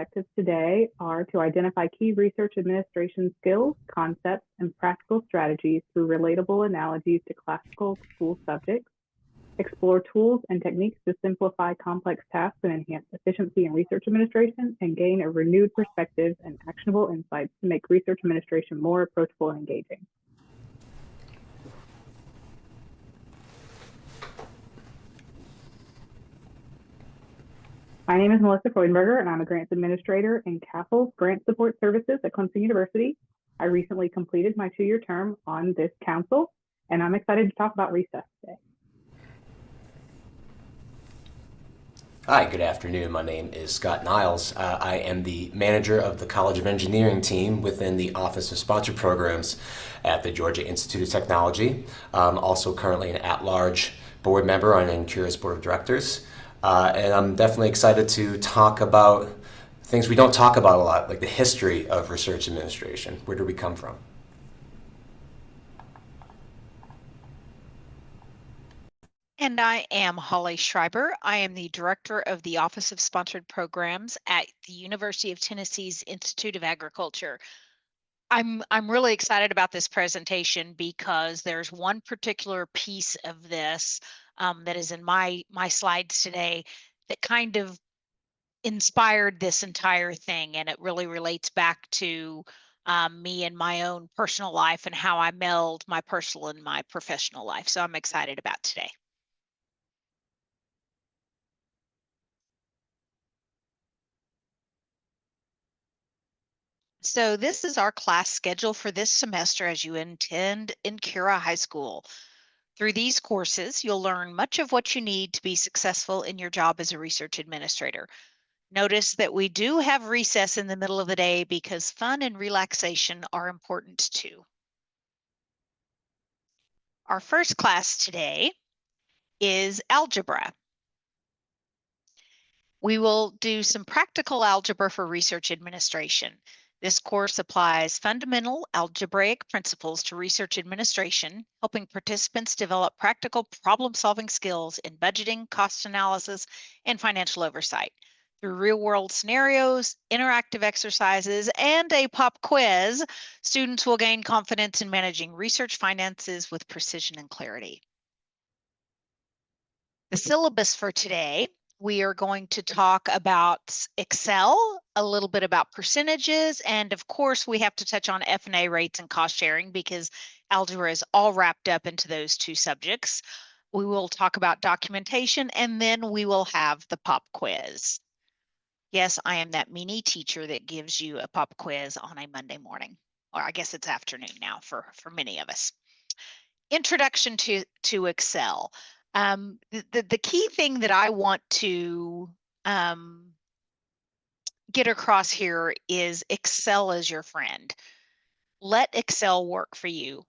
objectives today are to identify key research administration skills, concepts, and practical strategies through relatable analogies to classical school subjects, explore tools and techniques to simplify complex tasks and enhance efficiency in research administration, and gain a renewed perspective and actionable insights to make research administration more approachable and engaging. My name is Melissa Freudenberger, and I'm a grants administrator in CAFL's Grant Support Services at Clemson University. I recently completed my 2-year term on this council, and I'm excited to talk about recess today. Hi, good afternoon. My name is Scott Niles. I am the manager of the College of Engineering team within the Office of Sponsored Programs at the Georgia Institute of Technology. I'm also currently an at-large board member on NCURA's board of directors. And I'm definitely excited to talk about things we don't talk about a lot, like the history of research administration. Where do we come from? And I am Hollie Schreiber. I am the director of the Office of Sponsored Programs at the University of Tennessee's Institute of Agriculture. I'm really excited about this presentation because there's one particular piece of this that is in my slides today that kind of inspired this entire thing, and it really relates back to me and my own personal life and how I meld my personal and my professional life. So I'm excited about today. So this is our class schedule for this semester as you attend NCURA High School. Through these courses, you'll learn much of what you need to be successful in your job as a research administrator. Notice that we do have recess in the middle of the day because fun and relaxation are important too. Our first class today is algebra. We will do some practical algebra for research administration. This course applies fundamental algebraic principles to research administration, helping participants develop practical problem-solving skills in budgeting, cost analysis, and financial oversight. Through real-world scenarios, interactive exercises, and a pop quiz, students will gain confidence in managing research finances with precision and clarity. The syllabus for today, we are going to talk about Excel, a little bit about percentages, and of course we have to touch on F&A rates and cost sharing because algebra is all wrapped up into those two subjects. We will talk about documentation, and then we will have the pop quiz. Yes, I am that meanie teacher that gives you a pop quiz on a Monday morning, or I guess it's afternoon now for many of us. Introduction to Excel. The key thing that I want to get across here is Excel is your friend. Let Excel work for you.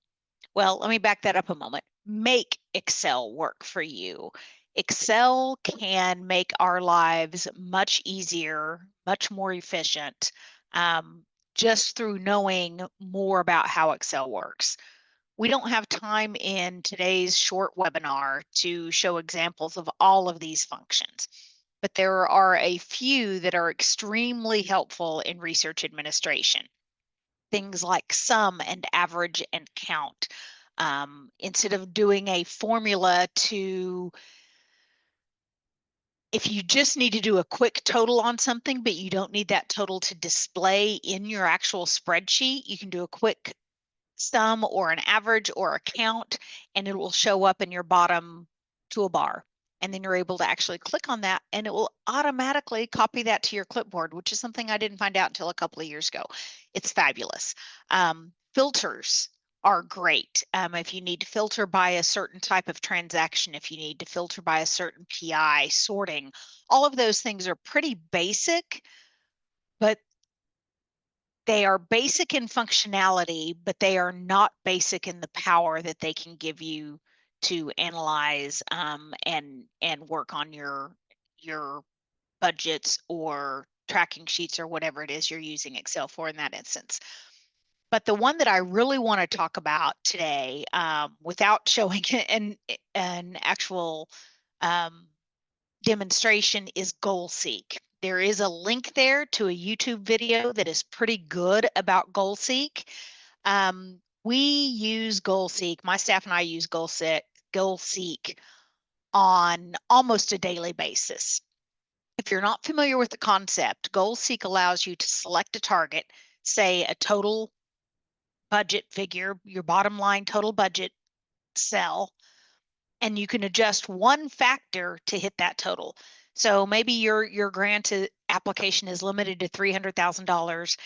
Well, let me back that up a moment. Make Excel work for you. Excel can make our lives much easier, much more efficient, just through knowing more about how Excel works. We don't have time in today's short webinar to show examples of all of these functions, but there are a few that are extremely helpful in research administration. Things like sum and average and count. Instead of doing a formula if you just need to do a quick total on something, but you don't need that total to display in your actual spreadsheet, you can do a quick sum or an average or a count, and it will show up in your bottom toolbar. And then you're able to actually click on that and it will automatically copy that to your clipboard, which is something I didn't find out until a couple of years ago. It's fabulous. Filters are great. If you need to filter by a certain type of transaction, if you need to filter by a certain PI, sorting, all of those things are pretty basic, but they are basic in functionality, but they are not basic in the power that they can give you to analyze and work on your budgets or tracking sheets or whatever it is you're using Excel for in that instance. But the one that I really want to talk about today, without showing an actual demonstration, is GoalSeek. There is a link there to a YouTube video that is pretty good about GoalSeek. We use GoalSeek, my staff and I use GoalSeek on almost a daily basis. If you're not familiar with the concept, GoalSeek allows you to select a target, say a total budget figure, your bottom line total budget cell, and you can adjust one factor to hit that total. So maybe your grant application is limited to $300,000.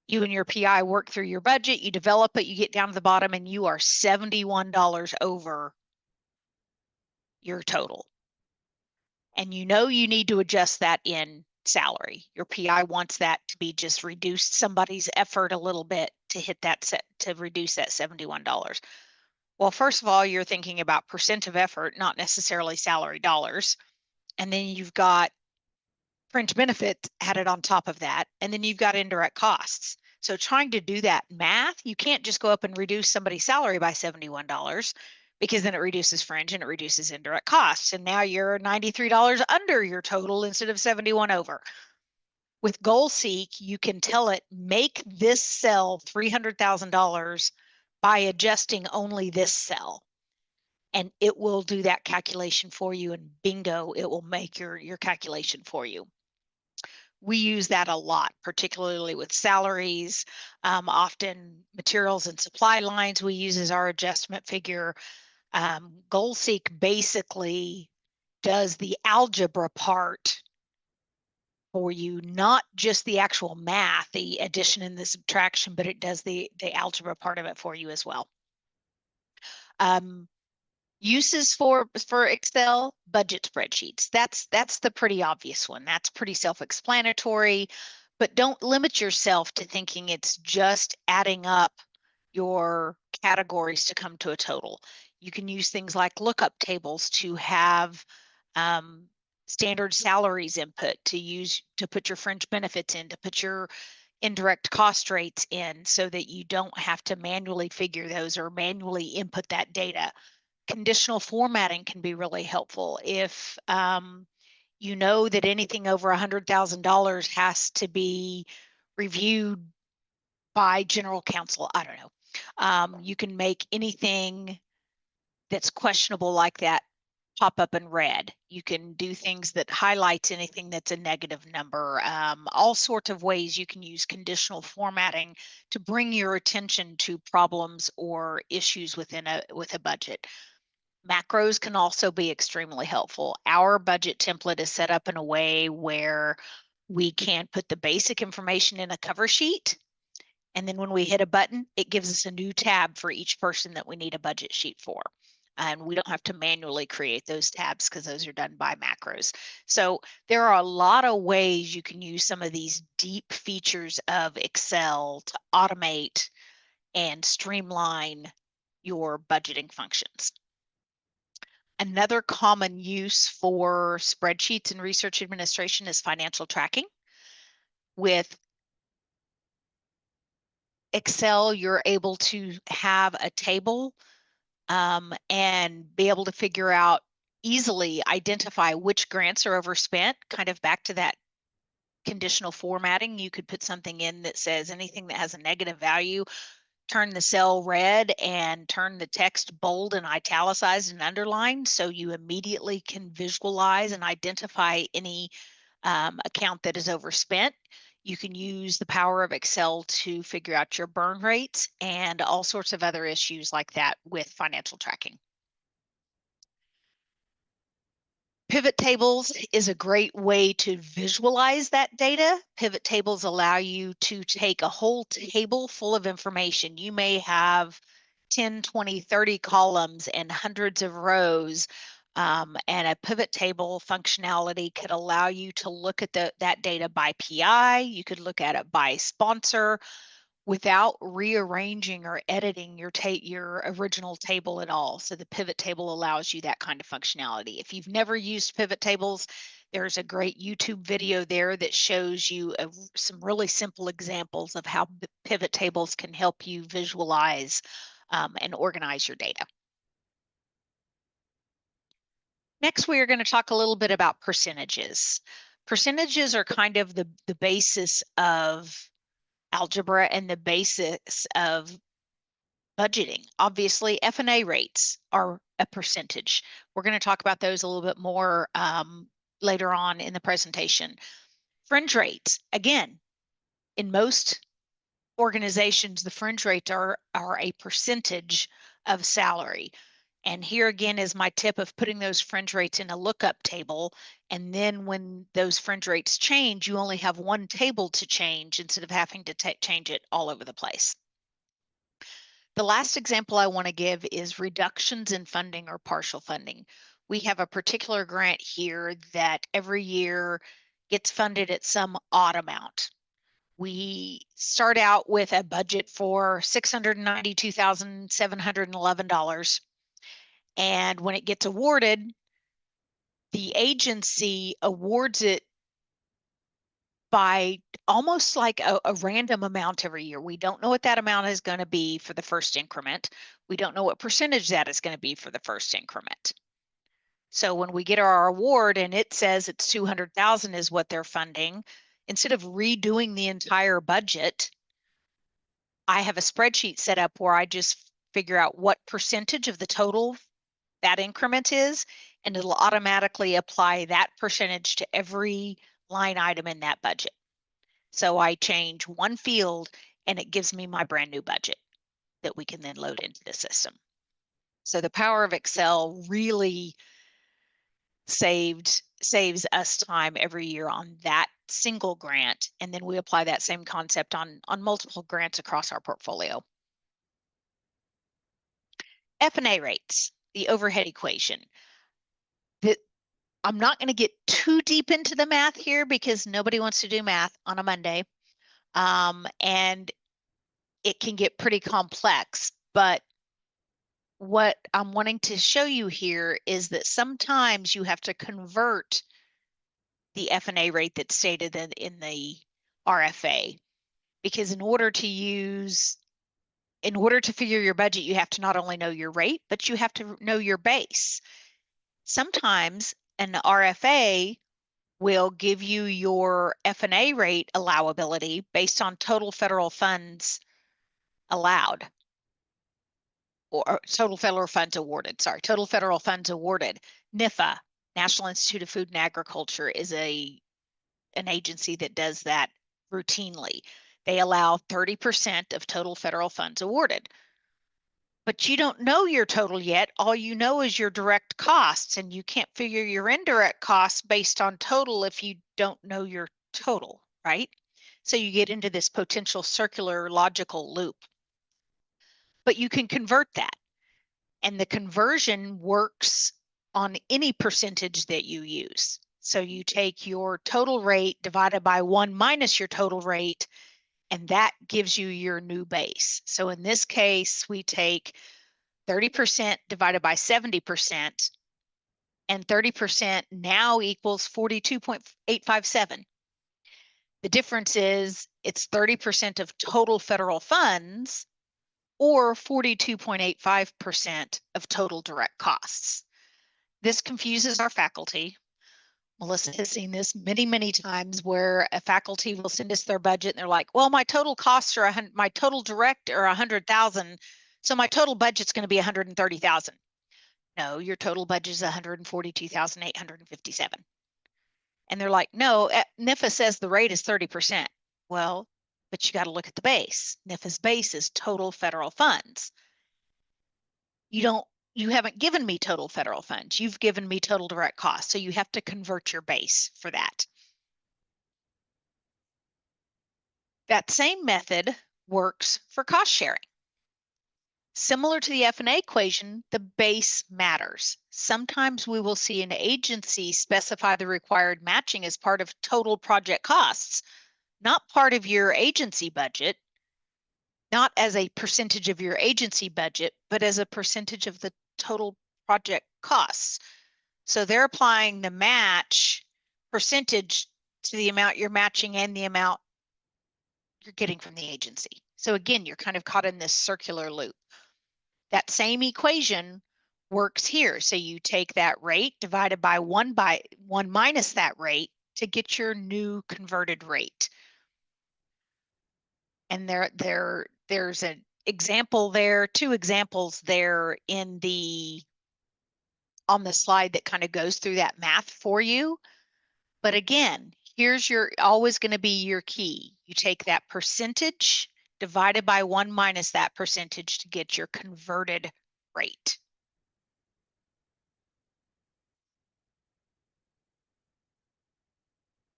You and your PI work through your budget, you develop it, you get down to the bottom, and you are $71 over your total. And you know you need to adjust that in salary. Your PI wants that to be just reduced somebody's effort a little bit to hit that set to reduce that $71. Well, first of all, you're thinking about percent of effort, not necessarily salary dollars. And then you've got fringe benefits added on top of that. And then you've got indirect costs. So trying to do that math, you can't just go up and reduce somebody's salary by $71 because then it reduces fringe and it reduces indirect costs. And now you're $93 under your total instead of 71 over. With GoalSeek, you can tell it, make this cell $300,000 by adjusting only this cell. And it will do that calculation for you, and bingo, it will make your calculation for you. We use that a lot, particularly with salaries, often materials and supply lines we use as our adjustment figure. GoalSeek basically does the algebra part for you, not just the actual math, the addition and the subtraction, but it does the algebra part of it for you as well. Uses for Excel, budget spreadsheets. That's the pretty obvious one. That's pretty self-explanatory, but don't limit yourself to thinking it's just adding up your categories to come to a total. You can use things like lookup tables to have standard salaries input, to put your fringe benefits in, to put your indirect cost rates in, so that you don't have to manually figure those or manually input that data. Conditional formatting can be really helpful. If you know that anything over $100,000 has to be reviewed by general counsel, I don't know. You can make anything that's questionable like that pop up in red. You can do things that highlights anything that's a negative number. All sorts of ways you can use conditional formatting to bring your attention to problems or issues with a budget. Macros can also be extremely helpful. Our budget template is set up in a way where we can put the basic information in a cover sheet. And then when we hit a button, it gives us a new tab for each person that we need a budget sheet for. And we don't have to manually create those tabs because those are done by macros. So there are a lot of ways you can use some of these deep features of Excel to automate and streamline your budgeting functions. Another common use for spreadsheets and research administration is financial tracking. With Excel, you're able to have a table and be able to figure out, easily identify which grants are overspent, kind of back to that conditional formatting. You could put something in that says anything that has a negative value, turn the cell red and turn the text bold and italicized and underlined, so you immediately can visualize and identify any account that is overspent. You can use the power of Excel to figure out your burn rates and all sorts of other issues like that with financial tracking. Pivot tables is a great way to visualize that data. Pivot tables allow you to take a whole table full of information. You may have 10, 20, 30 columns and hundreds of rows. And a pivot table functionality could allow you to look at that data by PI. You could look at it by sponsor without rearranging or editing your original table at all. So the pivot table allows you that kind of functionality. If you've never used pivot tables, there's a great YouTube video there that shows you some really simple examples of how pivot tables can help you visualize and organize your data. Next, we are going to talk a little bit about percentages. Percentages are kind of the basis of algebra and the basis of budgeting. Obviously, F&A rates are a percentage. We're going to talk about those a little bit more later on in the presentation. Fringe rates, again, in most organizations, the fringe rates are a percentage of salary. And here again is my tip of putting those fringe rates in a lookup table. And then when those fringe rates change, you only have one table to change instead of having to change it all over the place. The last example I want to give is reductions in funding or partial funding. We have a particular grant here that every year gets funded at some odd amount. We start out with a budget for $692,711. And when it gets awarded, the agency awards it by almost like a random amount every year. We don't know what that amount is going to be for the first increment. We don't know what percentage that is going to be for the first increment. So when we get our award and it says it's 200,000 is what they're funding, instead of redoing the entire budget, I have a spreadsheet set up where I just figure out what percentage of the total that increment is, and it'll automatically apply that percentage to every line item in that budget. So I change one field and it gives me my brand new budget that we can then load into the system. So the power of Excel really saves us time every year on that single grant. And then we apply that same concept on multiple grants across our portfolio. F&A rates, the overhead equation. I'm not going to get too deep into the math here because nobody wants to do math on a Monday. And it can get pretty complex, but what I'm wanting to show you here is that sometimes you have to convert the F&A rate that's stated in the RFA, because in order to figure your budget, you have to not only know your rate, but you have to know your base. Sometimes an RFA will give you your F&A rate allowability based on total federal funds allowed, or total federal funds awarded. Sorry, total federal funds awarded. NIFA, National Institute of Food and Agriculture, is an agency that does that routinely. They allow 30% of total federal funds awarded. But you don't know your total yet. All you know is your direct costs, and you can't figure your indirect costs based on total if you don't know your total, right? So you get into this potential circular logical loop. But you can convert that, and the conversion works on any percentage that you use. So you take your total rate divided by 1 minus your total rate, and that gives you your new base. So in this case, we take 30% divided by 70%, and 30% now equals 42.857. The difference is it's 30% of total federal funds or 42.85% of total direct costs. This confuses our faculty. Melissa has seen this many, many times where a faculty will send us their budget and they're like, well, my total costs are my total direct are 100,000. So my total budget's going to be 130,000. No, your total budget is 142,857. And they're like, no, NIFA says the rate is 30%. Well, but you got to look at the base. NIFA's base is total federal funds. You haven't given me total federal funds. You've given me total direct costs. So you have to convert your base for that. That same method works for cost sharing. Similar to the F&A equation, the base matters. Sometimes we will see an agency specify the required matching as part of total project costs, not part of your agency budget, not as a percentage of your agency budget, but as a percentage of the total project costs. So they're applying the match percentage to the amount you're matching and the amount you're getting from the agency. So again, you're kind of caught in this circular loop. That same equation works here. So you take that rate divided by 1 minus that rate to get your new converted rate. And there's an example there, two examples there on the slide that kind of goes through that math for you. But again, here's always going to be your key. You take that percentage divided by 1 minus that percentage to get your converted rate.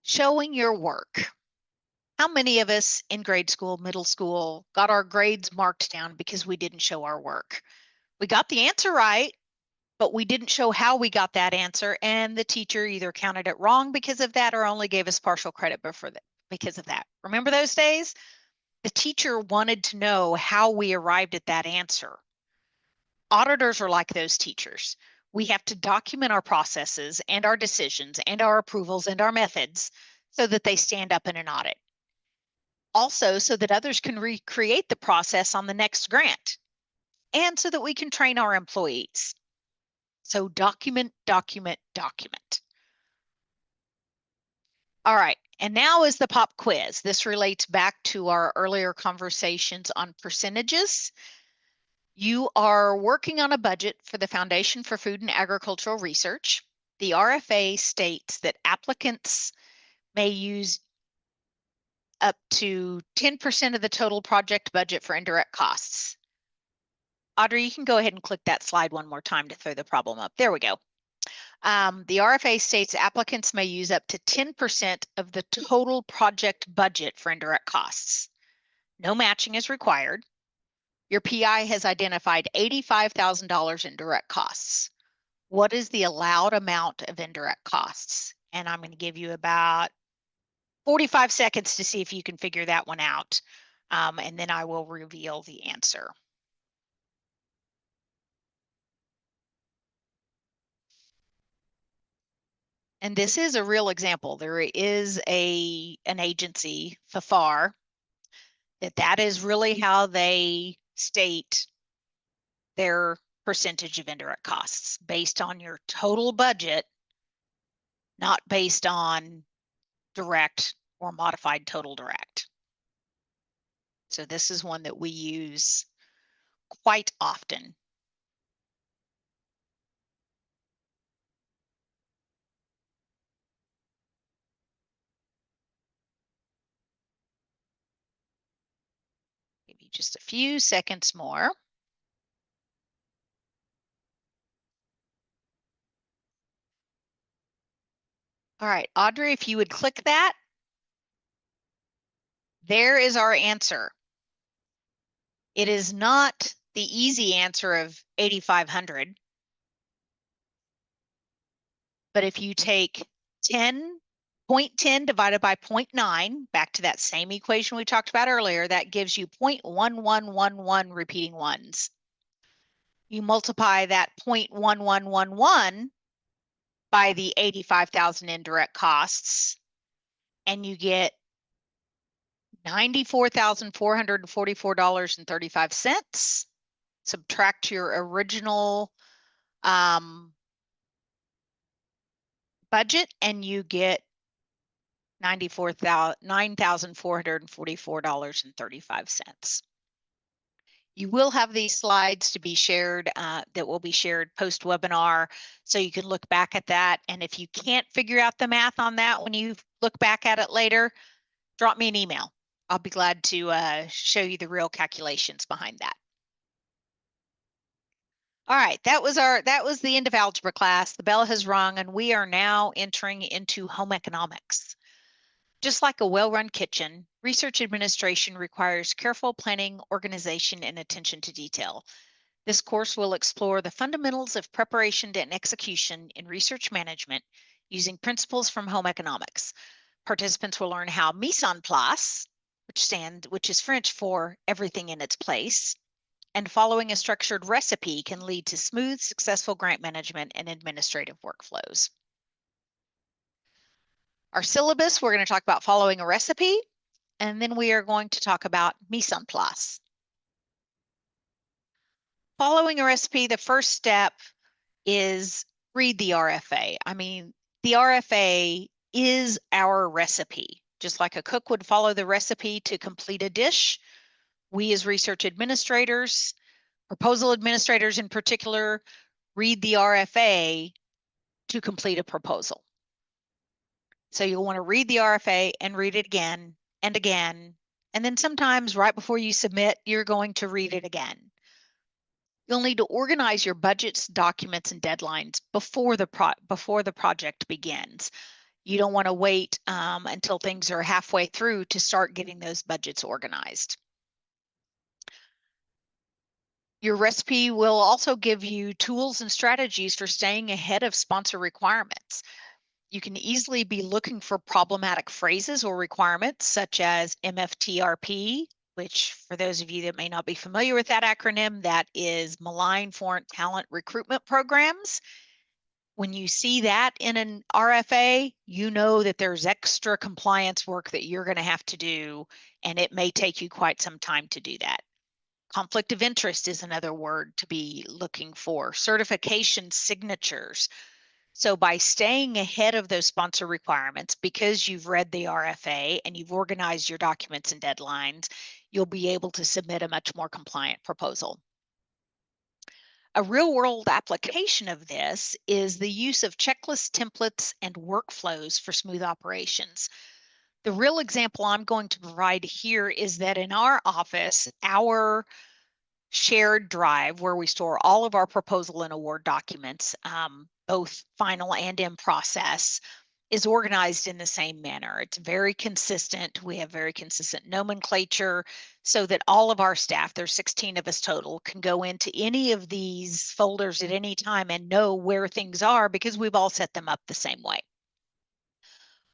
Showing your work. How many of us in grade school, middle school, got our grades marked down because we didn't show our work? We got the answer right, but we didn't show how we got that answer, and the teacher either counted it wrong because of that or only gave us partial credit because of that. Remember those days? The teacher wanted to know how we arrived at that answer. Auditors are like those teachers. We have to document our processes and our decisions and our approvals and our methods so that they stand up in an audit. Also, so that others can recreate the process on the next grant, and so that we can train our employees. So document, document, document. All right, and now is the pop quiz. This relates back to our earlier conversations on percentages. You are working on a budget for the Foundation for Food and Agricultural Research. The RFA states that applicants may use up to 10% of the total project budget for indirect costs. Audrey, you can go ahead and click that slide one more time to throw the problem up. There we go. The RFA states applicants may use up to 10% of the total project budget for indirect costs. No matching is required. Your PI has identified $85,000 in direct costs. What is the allowed amount of indirect costs? And I'm going to give you about 45 seconds to see if you can figure that one out. And then I will reveal the answer. And this is a real example. There is an agency, FFAR, that is really how they state their percentage of indirect costs, based on your total budget, not based on direct or modified total direct. So this is one that we use quite often. Maybe just a few seconds more. All right, Audrey, if you would click that, there is our answer. It is not the easy answer of 8,500. But if you take 0.10 divided by 0.9, back to that same equation we talked about earlier, that gives you 0.1111 repeating ones. You multiply that 0.1111 by the 85,000 indirect costs, and you get $94,444.35. Subtract your original budget, and you get $9,444.35. You will have these slides to be shared, that will be shared post-webinar, so you can look back at that. And if you can't figure out the math on that when you look back at it later, drop me an email. I'll be glad to show you the real calculations behind that. All right, that was the end of algebra class. The bell has rung, and we are now entering into home economics. Just like a well-run kitchen, research administration requires careful planning, organization, and attention to detail. This course will explore the fundamentals of preparation and execution in research management using principles from home economics. Participants will learn how mise en place, which is French for everything in its place, and following a structured recipe can lead to smooth, successful grant management and administrative workflows. Our syllabus, we're going to talk about following a recipe, and then we are going to talk about mise en place. Following a recipe, the first step is read the RFA. I mean, the RFA is our recipe. Just like a cook would follow the recipe to complete a dish, we as research administrators, proposal administrators in particular, read the RFA to complete a proposal. So you'll want to read the RFA and read it again and again. And then sometimes right before you submit, you're going to read it again. You'll need to organize your budgets, documents, and deadlines before the project begins. You don't want to wait until things are halfway through to start getting those budgets organized. Your recipe will also give you tools and strategies for staying ahead of sponsor requirements. You can easily be looking for problematic phrases or requirements such as MFTRP, which for those of you that may not be familiar with that acronym, that is Malign Foreign Talent Recruitment Programs. When you see that in an RFA, you know that there's extra compliance work that you're going to have to do, and it may take you quite some time to do that. Conflict of interest is another word to be looking for. Certification signatures. So by staying ahead of those sponsor requirements, because you've read the RFA and you've organized your documents and deadlines, you'll be able to submit a much more compliant proposal. A real-world application of this is the use of checklists, templates, and workflows for smooth operations. The real example I'm going to provide here is that in our office, our shared drive where we store all of our proposal and award documents, both final and in process, is organized in the same manner. It's very consistent. We have very consistent nomenclature so that all of our staff, there's 16 of us total, can go into any of these folders at any time and know where things are because we've all set them up the same way.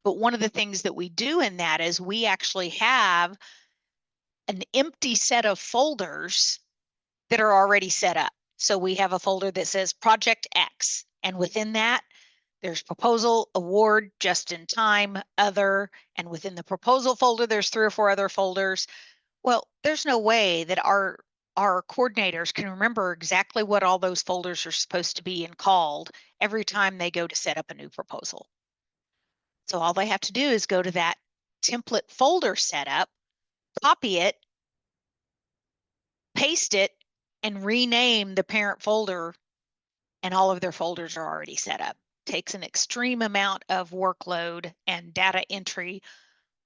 But one of the things that we do in that is we actually have an empty set of folders that are already set up. So we have a folder that says Project X, and within that, there's proposal, award, just in time, other, and within the proposal folder, there's 3 or 4 other folders. Well, there's no way that our coordinators can remember exactly what all those folders are supposed to be and called every time they go to set up a new proposal. So all they have to do is go to that template folder setup, copy it, paste it, and rename the parent folder, and all of their folders are already set up. Takes an extreme amount of workload and data entry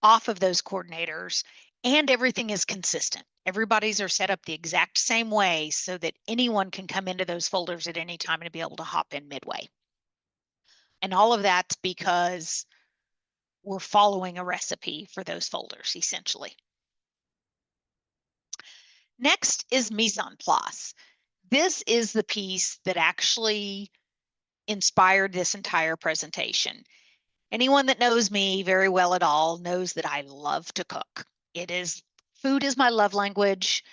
off of those coordinators, and everything is consistent. Everybody's are set up the exact same way so that anyone can come into those folders at any time and be able to hop in midway. And all of that's because we're following a recipe for those folders, essentially. Next is mise en place. This is the piece that actually inspired this entire presentation. Anyone that knows me very well at all knows that I love to cook. Food is my love language.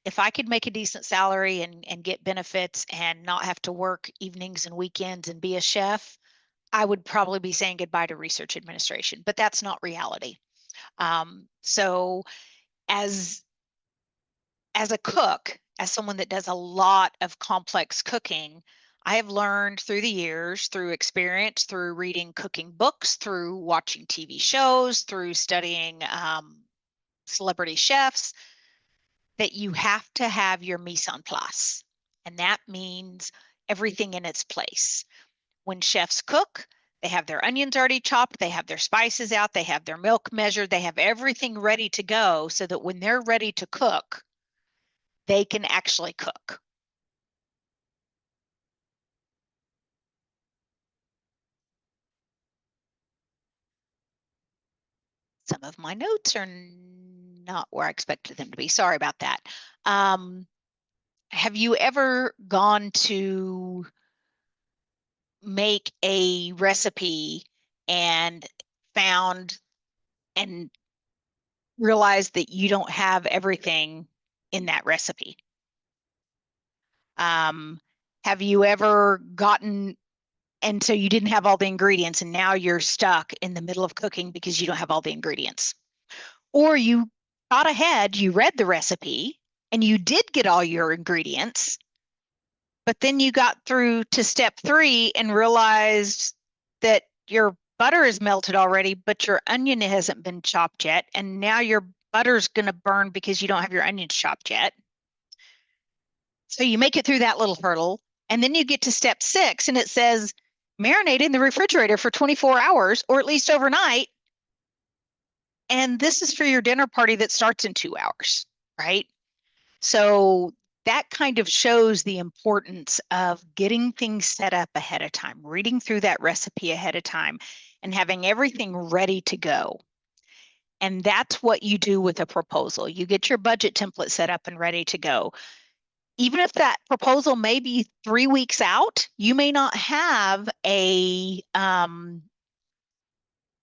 If I could make a decent salary and get benefits and not have to work evenings and weekends and be a chef, I would probably be saying goodbye to research administration, but that's not reality. So as a cook, as someone that does a lot of complex cooking, I have learned through the years, through experience, through reading cooking books, through watching TV shows, through studying celebrity chefs, that you have to have your mise en place. And that means everything in its place. When chefs cook, they have their onions already chopped, they have their spices out, they have their milk measured, they have everything ready to go so that when they're ready to cook, they can actually cook. Some of my notes are not where I expected them to be. Sorry about that. Have you ever gone to make a recipe and found and realized that you don't have everything in that recipe? Have you ever gotten, and so you didn't have all the ingredients and now you're stuck in the middle of cooking because you don't have all the ingredients? Or you got ahead, you read the recipe and you did get all your ingredients, but then you got through to step 3 and realized that your butter is melted already, but your onion hasn't been chopped yet. And now your butter's going to burn because you don't have your onions chopped yet. So you make it through that little hurdle. And then you get to step 6 and it says marinate in the refrigerator for 24 hours or at least overnight. And this is for your dinner party that starts in 2 hours, right? So that kind of shows the importance of getting things set up ahead of time, reading through that recipe ahead of time, and having everything ready to go. And that's what you do with a proposal. You get your budget template set up and ready to go. Even if that proposal may be 3 weeks out, you may not have a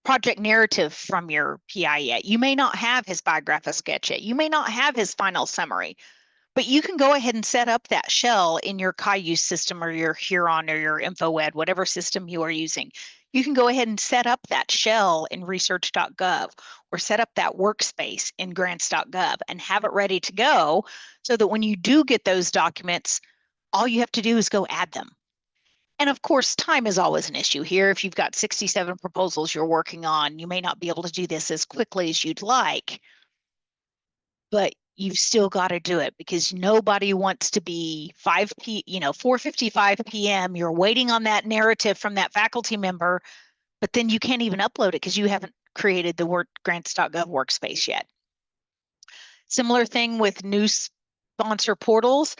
project narrative from your PI yet. You may not have his biographical sketch yet. You may not have his final summary. But you can go ahead and set up that shell in your Caillou system or your Huron or your InfoEd, whatever system you are using. You can go ahead and set up that shell in research.gov or set up that workspace in grants.gov and have it ready to go so that when you do get those documents, all you have to do is go add them. And of course, time is always an issue here. If you've got 67 proposals you're working on, you may not be able to do this as quickly as you'd like, but you've still got to do it because nobody wants to be 4:55 p.m. You're waiting on that narrative from that faculty member, but then you can't even upload it because you haven't created the grants.gov workspace yet. Similar thing with new sponsor portals.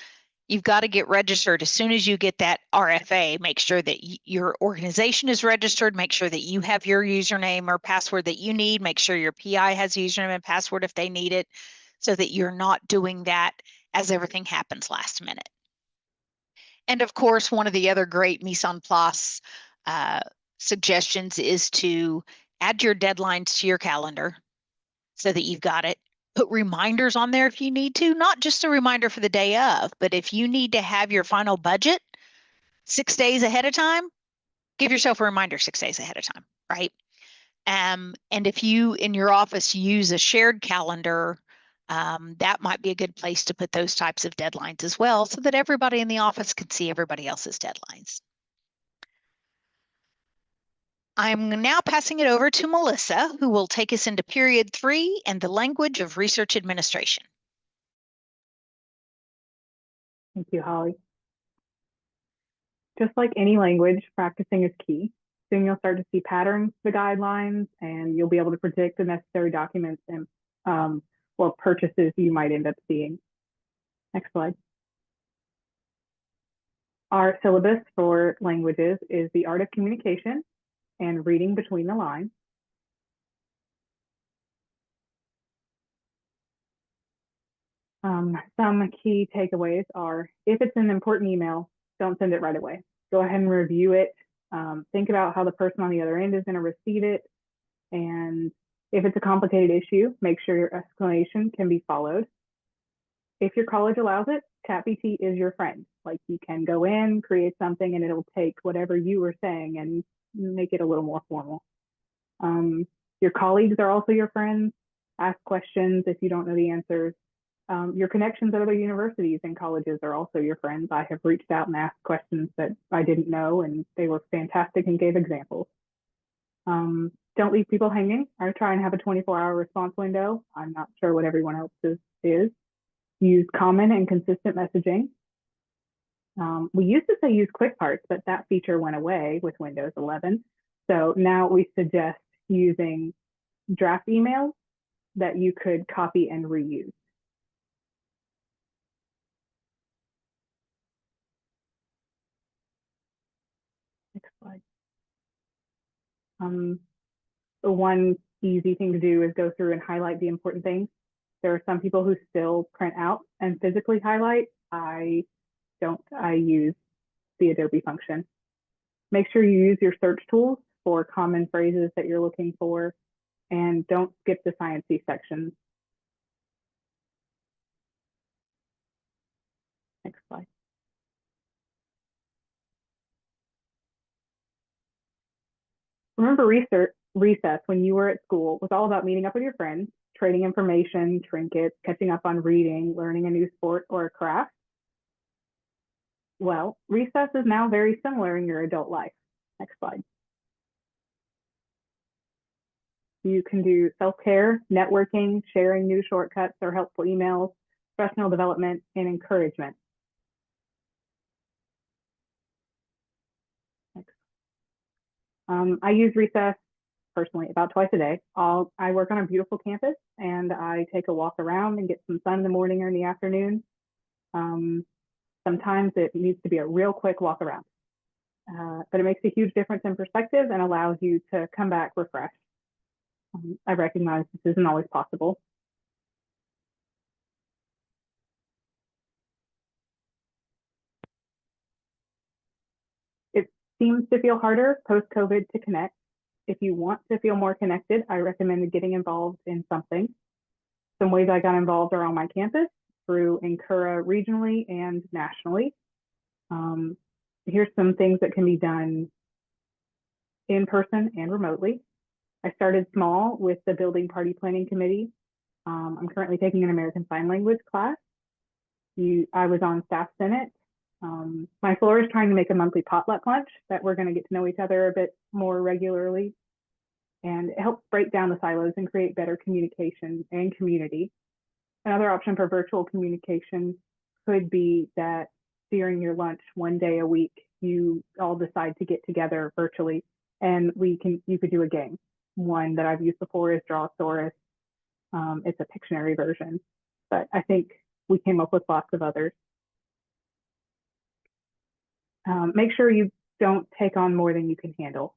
You've got to get registered as soon as you get that RFA. Make sure that your organization is registered. Make sure that you have your username or password that you need. Make sure your PI has username and password if they need it, so that you're not doing that as everything happens last minute. And of course, one of the other great mise en place suggestions is to add your deadlines to your calendar so that you've got it. Put reminders on there if you need to, not just a reminder for the day of, but if you need to have your final budget 6 days ahead of time, give yourself a reminder 6 days ahead of time, right? And if you in your office use a shared calendar, that might be a good place to put those types of deadlines as well so that everybody in the office can see everybody else's deadlines. I'm now passing it over to Melissa, who will take us into period 3 and the language of research administration. Thank you, Holly. Just like any language, practicing is key. Soon you'll start to see patterns, the guidelines, and you'll be able to predict the necessary documents and purchases you might end up seeing. Next slide. Our syllabus for languages is the art of communication and reading between the lines. Some key takeaways are, if it's an important email, don't send it right away. Go ahead and review it. Think about how the person on the other end is going to receive it. And if it's a complicated issue, make sure your explanation can be followed. If your college allows it, ChatGPT is your friend. Like, you can go in, create something, and it'll take whatever you were saying and make it a little more formal. Your colleagues are also your friends. Ask questions if you don't know the answers. Your connections at other universities and colleges are also your friends. I have reached out and asked questions that I didn't know, and they were fantastic and gave examples. Don't leave people hanging. I try and have a 24-hour response window. I'm not sure what everyone else's is. Use common and consistent messaging. We used to say use quick parts, but that feature went away with Windows 11. So now we suggest using draft emails that you could copy and reuse. Next slide. The one easy thing to do is go through and highlight the important things. There are some people who still print out and physically highlight. I don't. I use the Adobe function. Make sure you use your search tools for common phrases that you're looking for, and don't skip the sciencey sections. Next slide. Remember recess when you were at school was all about meeting up with your friends, trading information, trinkets, catching up on reading, learning a new sport or a craft? Well, recess is now very similar in your adult life. Next slide. You can do self-care, networking, sharing new shortcuts or helpful emails, professional development, and encouragement. I use recess personally about twice a day. I work on a beautiful campus and I take a walk around and get some sun in the morning or in the afternoon. Sometimes it needs to be a real quick walk around, but it makes a huge difference in perspective and allows you to come back refreshed. I recognize this isn't always possible. It seems to feel harder post-COVID to connect. If you want to feel more connected, I recommend getting involved in something. Some ways I got involved are on my campus through NCURA regionally and nationally. Here's some things that can be done in person and remotely. I started small with the Building Party Planning Committee. I'm currently taking an American Sign Language class. I was on Staff Senate. My floor is trying to make a monthly potluck lunch that we're going to get to know each other a bit more regularly. And it helps break down the silos and create better communication and community. Another option for virtual communication could be that during your lunch one day a week, you all decide to get together virtually and you could do a game. One that I've used before is Drawsaurus. It's a Pictionary version, but I think we came up with lots of others. Make sure you don't take on more than you can handle.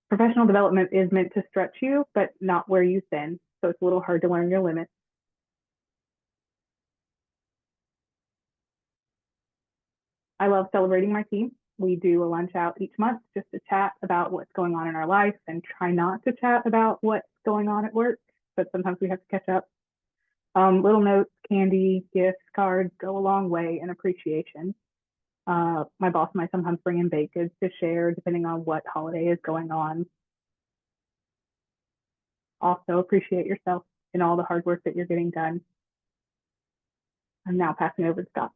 Professional development is meant to stretch you, but not where you thin. So it's a little hard to learn your limits. I love celebrating my team. We do a lunch out each month just to chat about what's going on in our life and try not to chat about what's going on at work, but sometimes we have to catch up. Little notes, candy, gifts, cards go a long way in appreciation. My boss might sometimes bring in baked goods to share depending on what holiday is going on. Also appreciate yourself and all the hard work that you're getting done. I'm now passing over to Scott.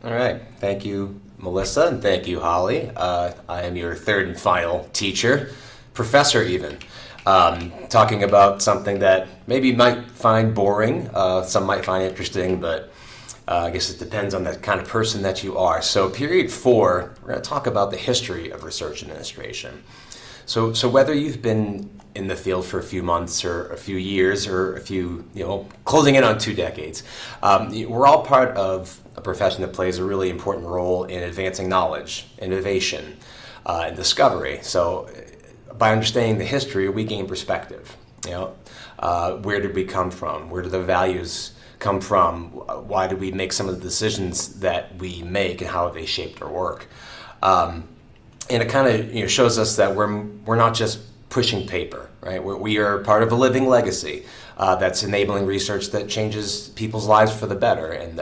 All right, thank you, Melissa, and thank you, Holly. I am your third and final teacher, professor even, talking about something that maybe you might find boring, some might find interesting, but I guess it depends on the kind of person that you are. So period 4, we're going to talk about the history of research administration. So whether you've been in the field for a few months or a few years or a few, closing in on 2 decades, we're all part of a profession that plays a really important role in advancing knowledge, innovation, and discovery. So by understanding the history, we gain perspective. Where did we come from? Where do the values come from? Why did we make some of the decisions that we make, and how have they shaped our work? And it kind of shows us that we're not just pushing paper, right? We are part of a living legacy that's enabling research that changes people's lives for the better. And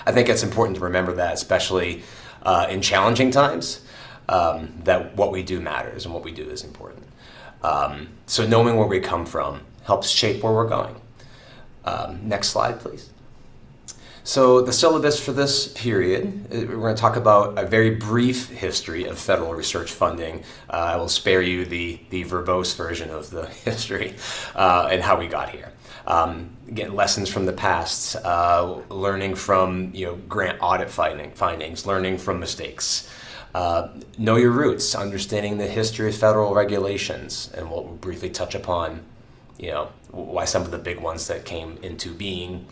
I think it's important to remember that, especially in challenging times, that what we do matters and what we do is important. So knowing where we come from helps shape where we're going. Next slide, please. So the syllabus for this period, we're going to talk about a very brief history of federal research funding. I will spare you the verbose version of the history and how we got here. Again, lessons from the past, learning from grant audit findings, learning from mistakes. Know your roots, understanding the history of federal regulations, and we'll briefly touch upon why some of the big ones that came into being,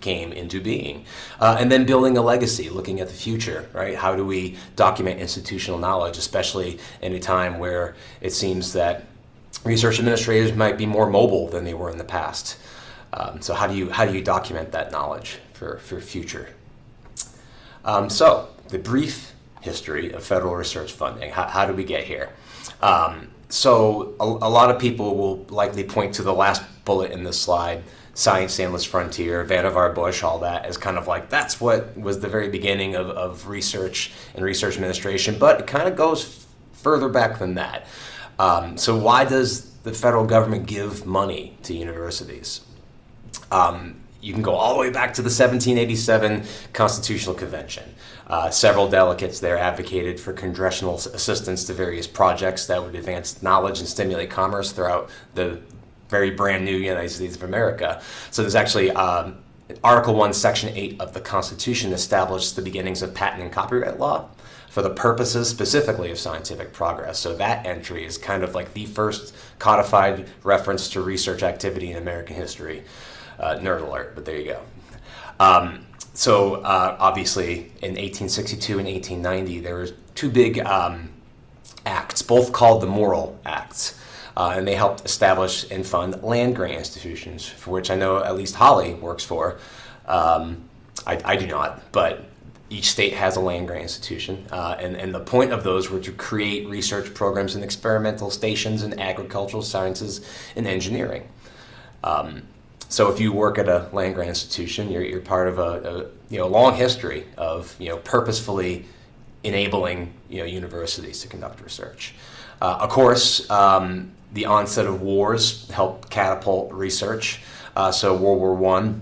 and then building a legacy, looking at the future, right? How do we document institutional knowledge, especially in a time where it seems that research administrators might be more mobile than they were in the past? So how do you document that knowledge for future? So the brief history of federal research funding. How do we get here? So a lot of people will likely point to the last bullet in this slide, Science, the Endless Frontier, Vannevar Bush, all that, as kind of like that's what was the very beginning of research and research administration, but it kind of goes further back than that. So why does the federal government give money to universities? you can go all the way back to the 1787 Constitutional Convention. Several delegates there advocated for congressional assistance to various projects that would advance knowledge and stimulate commerce throughout the very brand new United States of America. So there's actually Article 1, Section 8 of the Constitution established the beginnings of patent and copyright law for the purposes specifically of scientific progress. So that entry is kind of like the first codified reference to research activity in American history. Nerd alert, but there you go. Obviously in 1862 and 1890, there were two big acts, both called the Morrill Acts. And they helped establish and fund land-grant institutions, for which I know at least Hollie works for. I do not, but each state has a land-grant institution. And the point of those were to create research programs and experimental stations in agricultural sciences and engineering. So if you work at a land-grant institution, you're part of a long history of purposefully enabling universities to conduct research. Of course, the onset of wars helped catapult research. So World War I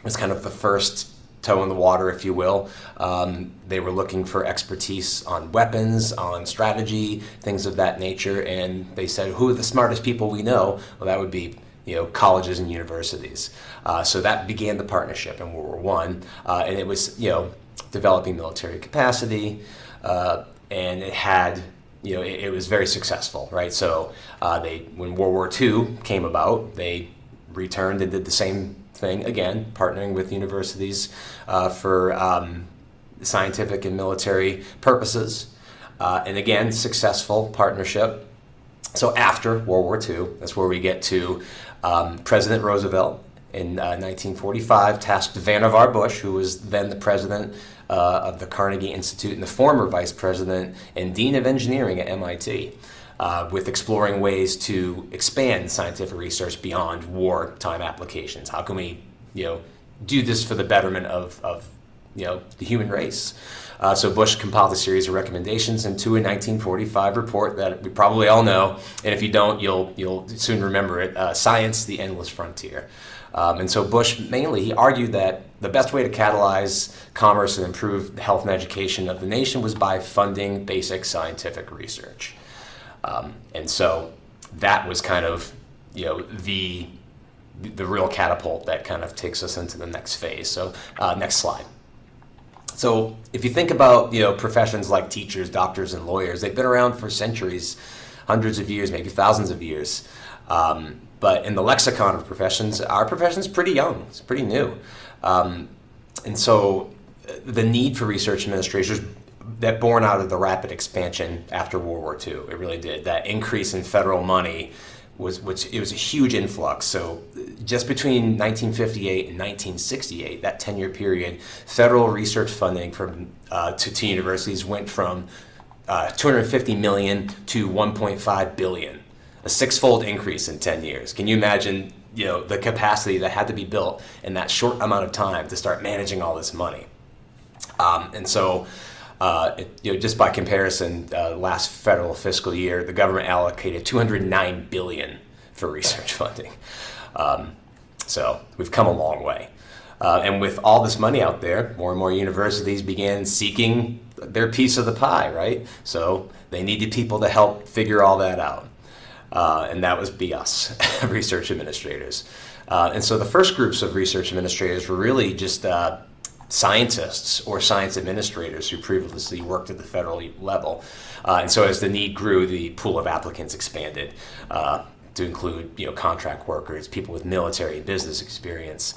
was kind of the first toe in the water, if you will. They were looking for expertise on weapons, on strategy, things of that nature, and they said, who are the smartest people we know? Well, that would be colleges and universities. So that began the partnership in World War I, and it was developing military capacity, and it had it was very successful, right? So when World War II came about, they returned and did the same thing again, partnering with universities for scientific and military purposes. And again, successful partnership. So after World War II, that's where we get to President Roosevelt in 1945 tasked Vannevar Bush, who was then the president of the Carnegie Institute and the former vice president and dean of engineering at MIT, with exploring ways to expand scientific research beyond wartime applications. How can we, do this for the betterment of the human race? So Bush compiled a series of recommendations into a 1945 report that we probably all know, and if you don't, you'll soon remember it, Science, the Endless Frontier. And so Bush mainly, he argued that the best way to catalyze commerce and improve the health and education of the nation was by funding basic scientific research. And so that was kind of, the real catapult that kind of takes us into the next phase. So next slide. So if you think about, professions like teachers, doctors, and lawyers, they've been around for centuries, hundreds of years, maybe thousands of years. But in the lexicon of professions, our profession's pretty young, it's pretty new. And so the need for research administrators, that born out of the rapid expansion after World War II, it really did. That increase in federal money it was a huge influx. So just between 1958 and 1968, that 10-year period, federal research funding to universities went from $250 million to $1.5 billion, a six-fold increase in 10 years. Can you imagine, the capacity that had to be built in that short amount of time to start managing all this money? And so, just by comparison, last federal fiscal year, the government allocated $209 billion for research funding. So we've come a long way. And with all this money out there, more and more universities began seeking their piece of the pie, right? So they needed people to help figure all that out. And that would be us, research administrators. And so the first groups of research administrators were really just scientists or science administrators who previously worked at the federal level. And so as the need grew, the pool of applicants expanded to include contract workers, people with military and business experience.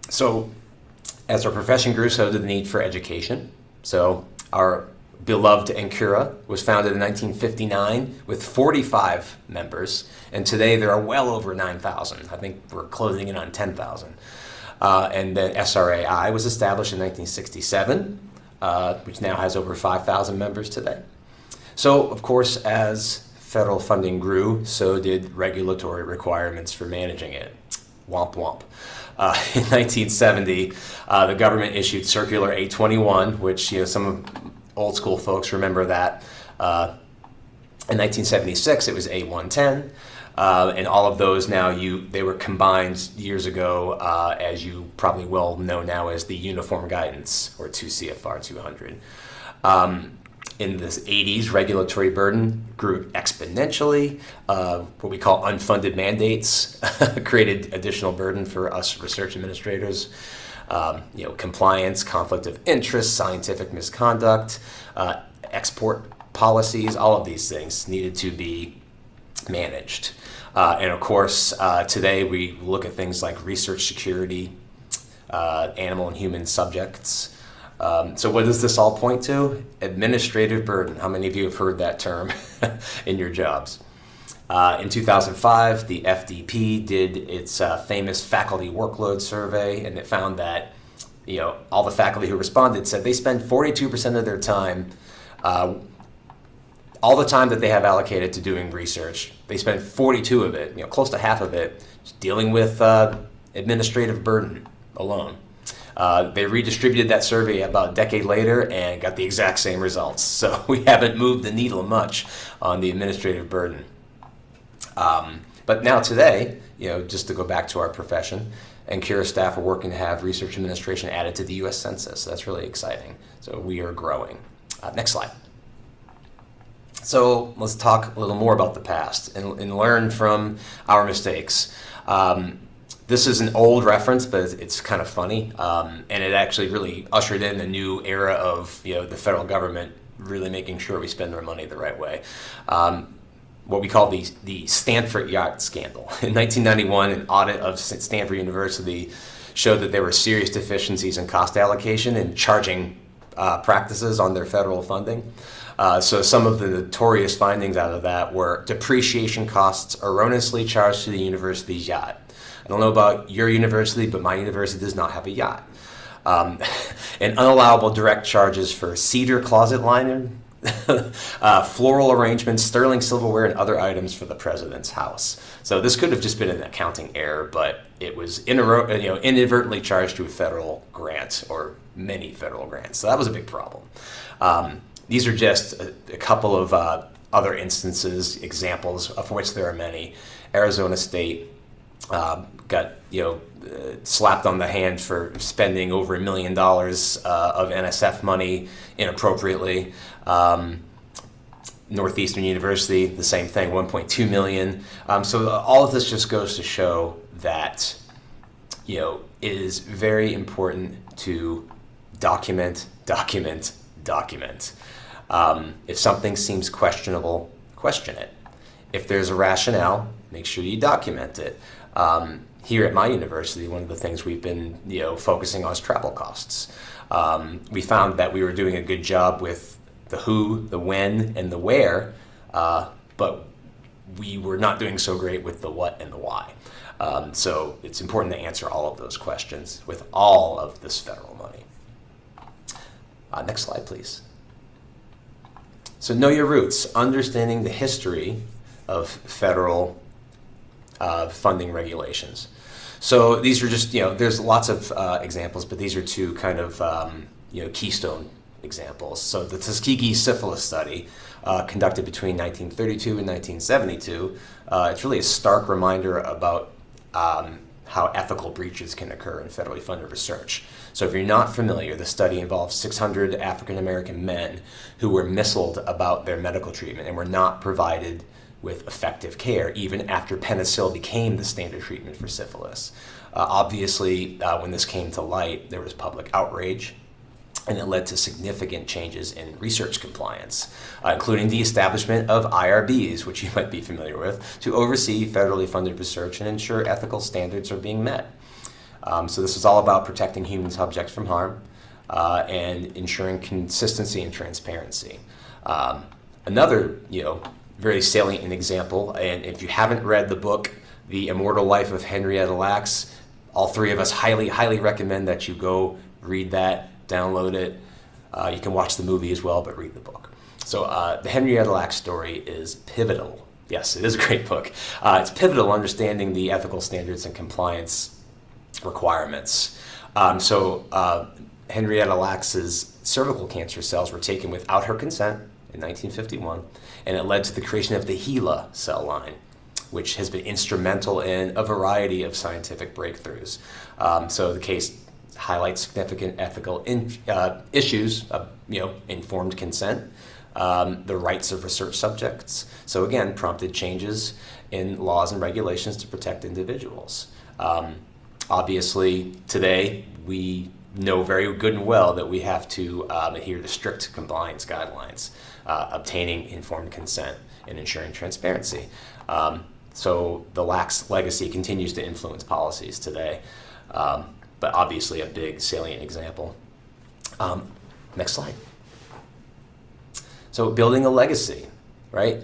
So as our profession grew, so did the need for education. So our beloved NCURA was founded in 1959 with 45 members, and today there are well over 9,000. I think we're closing in on 10,000. And then SRAI was established in 1967, which now has over 5,000 members today. So, of course, as federal funding grew, so did regulatory requirements for managing it. Womp womp. In 1970, the government issued Circular 821, which some old school folks remember that. In 1976, it was A110. And all of those now, they were combined years ago, as you probably well know now, as the Uniform Guidance, or 2 CFR 200. In the 80s, regulatory burden grew exponentially. What we call unfunded mandates created additional burden for us research administrators. Compliance, conflict of interest, scientific misconduct, export policies, all of these things needed to be managed. And of course, today we look at things like research security, animal and human subjects. So what does this all point to? Administrative burden. How many of you have heard that term in your jobs? In 2005, the FDP did its famous faculty workload survey, and it found that all the faculty who responded said they spend 42% of their time, all the time that they have allocated to doing research, they spend 42 of it, close to half of it, dealing with administrative burden alone. They redistributed that survey about a decade later and got the exact same results. So we haven't moved the needle much on the administrative burden. But now today, just to go back to our profession, NCURA staff are working to have research administration added to the U.S. Census. So that's really exciting. So we are growing. Next slide. So let's talk a little more about the past and learn from our mistakes. This is an old reference, but it's kind of funny, and it actually really ushered in a new era of the federal government really making sure we spend our money the right way. What we call the Stanford yacht scandal. In 1991, an audit of Stanford University showed that there were serious deficiencies in cost allocation and charging practices on their federal funding. So some of the notorious findings out of that were depreciation costs erroneously charged to the university's yacht. I don't know about your university, but my university does not have a yacht. And unallowable direct charges for cedar closet liner, floral arrangements, sterling silverware, and other items for the president's house. So this could have just been an accounting error, but it was inadvertently charged to a federal grant or many federal grants. So that was a big problem. These are just a couple of other instances, examples of which there are many. Arizona State got slapped on the hand for spending over $1 million of NSF money inappropriately. Northeastern University, the same thing, 1.2 million. So all of this just goes to show that it is very important to document. If something seems questionable, question it. If there's a rationale, make sure you document it. Here at my university, one of the things we've been focusing on is travel costs. We found that we were doing a good job with the who, the when, and the where, but we were not doing so great with the what and the why. So it's important to answer all of those questions with all of this federal money. Next slide, please. So know your roots, understanding the history of federal funding regulations. So these are just, there's lots of examples, but these are two kind of, keystone examples. So the Tuskegee syphilis study conducted between 1932 and 1972, it's really a stark reminder about how ethical breaches can occur in federally funded research. So if you're not familiar, the study involved 600 African American men who were misled about their medical treatment and were not provided with effective care, even after penicillin became the standard treatment for syphilis. Obviously, when this came to light, there was public outrage, and it led to significant changes in research compliance, including the establishment of IRBs, which you might be familiar with, to oversee federally funded research and ensure ethical standards are being met. So this is all about protecting human subjects from harm and ensuring consistency and transparency. Another, very salient example, and if you haven't read the book, The Immortal Life of Henrietta Lacks, all three of us highly recommend that you go read that, download it. You can watch the movie as well, but read the book. So the Henrietta Lacks story is pivotal. Yes, it is a great book. It's pivotal understanding the ethical standards and compliance requirements. Henrietta Lacks's cervical cancer cells were taken without her consent in 1951, and it led to the creation of the HeLa cell line, which has been instrumental in a variety of scientific breakthroughs. So the case highlights significant ethical issues of, informed consent, the rights of research subjects. So again, prompted changes in laws and regulations to protect individuals. Obviously, today we know very good and well that we have to adhere to strict compliance guidelines, obtaining informed consent and ensuring transparency. So the lax legacy continues to influence policies today, but obviously a big salient example. Next slide. So building a legacy, right?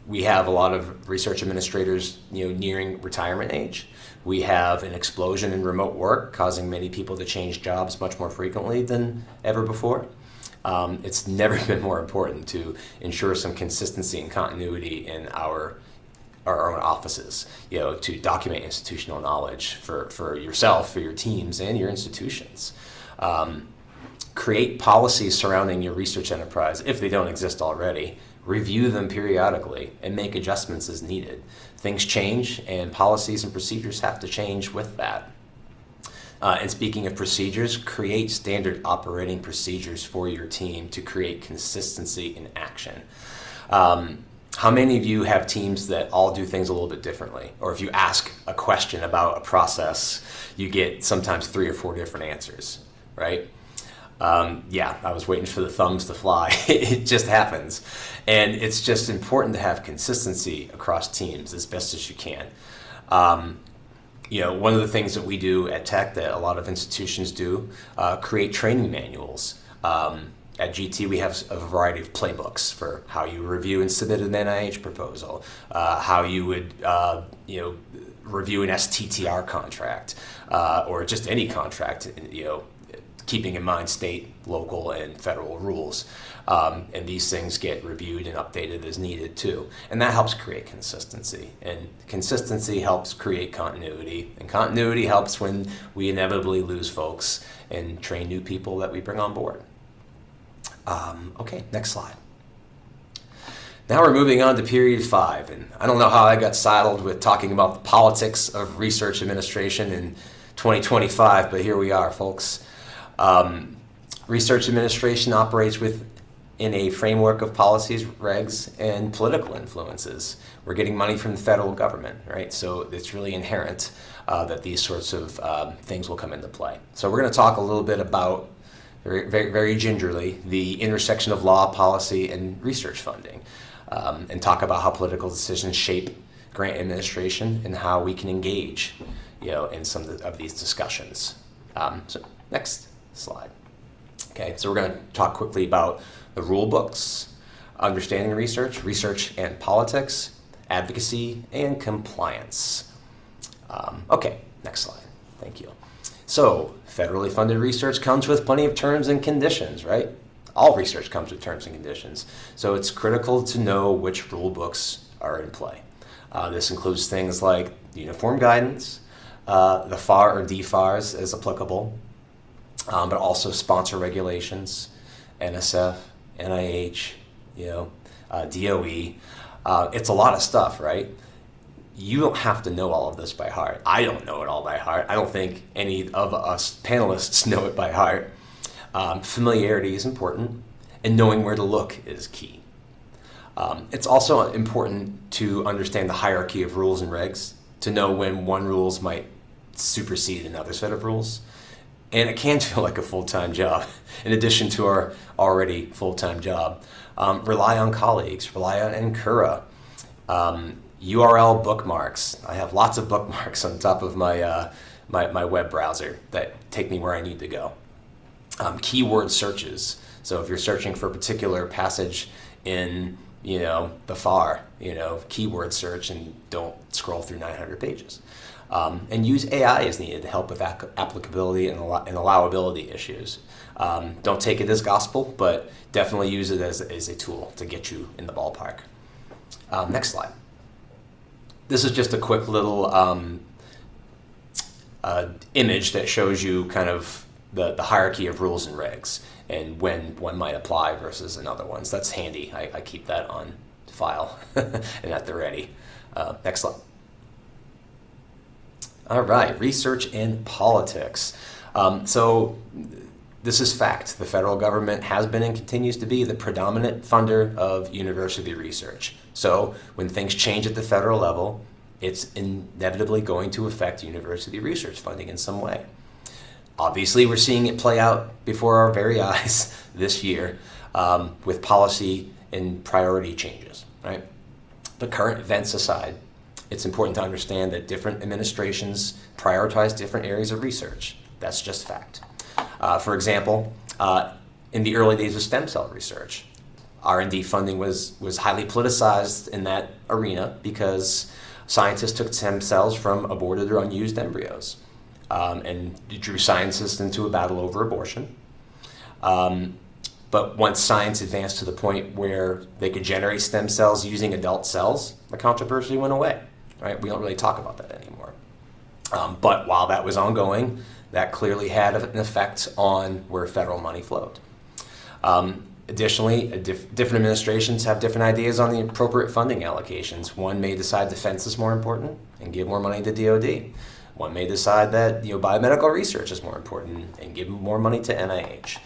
We have a lot of research administrators, nearing retirement age. We have an explosion in remote work, causing many people to change jobs much more frequently than ever before. It's never been more important to ensure some consistency and continuity in our own offices, to document institutional knowledge for yourself, for your teams, and your institutions. Create policies surrounding your research enterprise if they don't exist already. Review them periodically and make adjustments as needed. Things change and policies and procedures have to change with that. And speaking of procedures, create standard operating procedures for your team to create consistency in action. How many of you have teams that all do things a little bit differently? Or if you ask a question about a process, you get sometimes 3 or 4 different answers, right? Yeah, I was waiting for the thumbs to fly. It just happens. And it's just important to have consistency across teams as best as you can. One of the things that we do at Tech that a lot of institutions do, create training manuals. At GT, we have a variety of playbooks for how you review and submit an NIH proposal, how you would, review an STTR contract, or just any contract, keeping in mind state, local, and federal rules. And these things get reviewed and updated as needed too. And that helps create consistency. And consistency helps create continuity. And continuity helps when we inevitably lose folks and train new people that we bring on board. Okay, next slide. Now we're moving on to period 5. And I don't know how I got saddled with talking about the politics of research administration in 2025, but here we are, folks. Research administration operates in a framework of policies, regs, and political influences. We're getting money from the federal government, right? So it's really inherent that these sorts of things will come into play. So we're going to talk a little bit about, very, very gingerly, the intersection of law, policy, and research funding, and talk about how political decisions shape grant administration and how we can engage, in some of these discussions. So next slide. Okay, so we're going to talk quickly about the rule books, understanding research, research and politics, advocacy, and compliance. Okay, next slide. Thank you. So, federally funded research comes with plenty of terms and conditions, right? All research comes with terms and conditions. So it's critical to know which rule books are in play. This includes things like uniform guidance, the FAR or DFARS as applicable, but also sponsor regulations, NSF, NIH, DOE. It's a lot of stuff, right? You don't have to know all of this by heart. I don't know it all by heart. I don't think any of us panelists know it by heart. Familiarity is important, and knowing where to look is key. It's also important to understand the hierarchy of rules and regs, to know when one rules might supersede another set of rules. And it can feel like a full-time job, in addition to our already full-time job. Rely on colleagues, rely on NCURA. URL bookmarks. I have lots of bookmarks on top of my web browser that take me where I need to go. Keyword searches. So if you're searching for a particular passage in the FAR, keyword search and don't scroll through 900 pages. And use AI as needed to help with applicability and allowability issues. Don't take it as gospel, but definitely use it as a tool to get you in the ballpark. Next slide. This is just a quick little image that shows you kind of the hierarchy of rules and regs and when one might apply versus another one. So that's handy. I keep that on file and at the ready. Next slide. All right, research in politics. So this is fact. The federal government has been and continues to be the predominant funder of university research. So when things change at the federal level, it's inevitably going to affect university research funding in some way. Obviously, we're seeing it play out before our very eyes this year with policy and priority changes, right? But current events aside, it's important to understand that different administrations prioritize different areas of research. That's just fact. For example, in the early days of stem cell research, R&D funding was highly politicized in that arena because scientists took stem cells from aborted or unused embryos and drew scientists into a battle over abortion. But once science advanced to the point where they could generate stem cells using adult cells, the controversy went away. Right? We don't really talk about that anymore. But while that was ongoing, that clearly had an effect on where federal money flowed. Additionally, different administrations have different ideas on the appropriate funding allocations. One may decide defense is more important and give more money to DoD. One may decide that biomedical research is more important and give more money to NIH.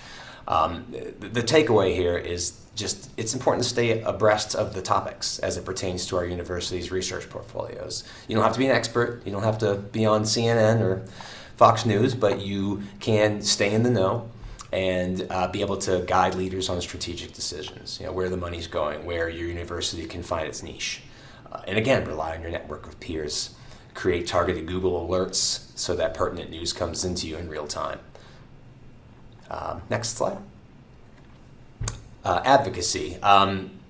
The takeaway here is just it's important to stay abreast of the topics as it pertains to our university's research portfolios. You don't have to be an expert. You don't have to be on CNN or Fox News, but you can stay in the know and be able to guide leaders on strategic decisions, where the money's going, where your university can find its niche. And again, rely on your network of peers. Create targeted Google alerts so that pertinent news comes into you in real time. Next slide. Advocacy.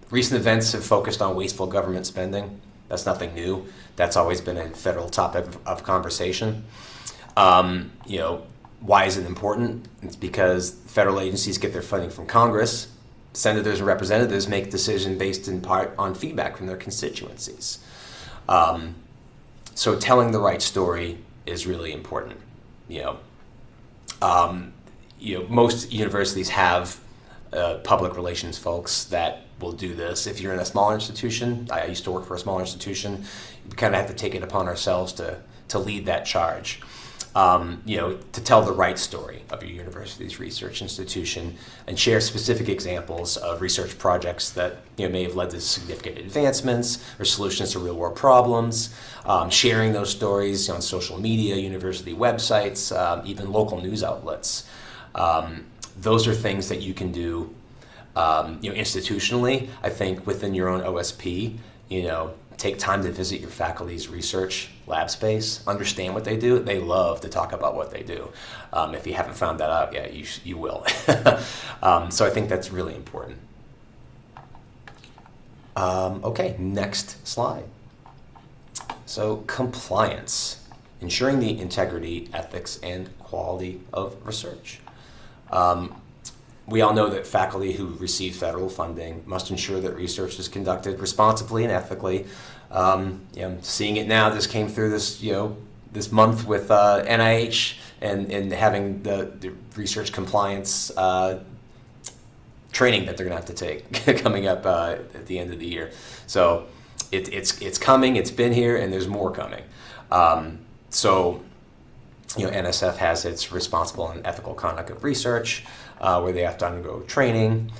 Recent events have focused on wasteful government spending. That's nothing new. That's always been a federal topic of conversation. Why is it important? It's because federal agencies get their funding from Congress. Senators and representatives make decisions based in part on feedback from their constituencies. So telling the right story is really important. Most universities have public relations folks that will do this. If you're in a smaller institution, I used to work for a smaller institution, we kind of have to take it upon ourselves to lead that charge. To tell the right story of your university's research institution and share specific examples of research projects that may have led to significant advancements or solutions to real-world problems. Sharing those stories on social media, university websites, even local news outlets. Those are things that you can do, institutionally. I think within your own OSP, take time to visit your faculty's research lab space, understand what they do. They love to talk about what they do. If you haven't found that out yet, you will. So I think that's really important. Okay, next slide. So compliance, ensuring the integrity, ethics, and quality of research. We all know that faculty who receive federal funding must ensure that research is conducted responsibly and ethically. Seeing it now, this came through this month with NIH and having the research compliance training that they're going to have to take coming up at the end of the year. So it's coming, it's been here, and there's more coming. NSF has its responsible and ethical conduct of research, where they have to undergo training.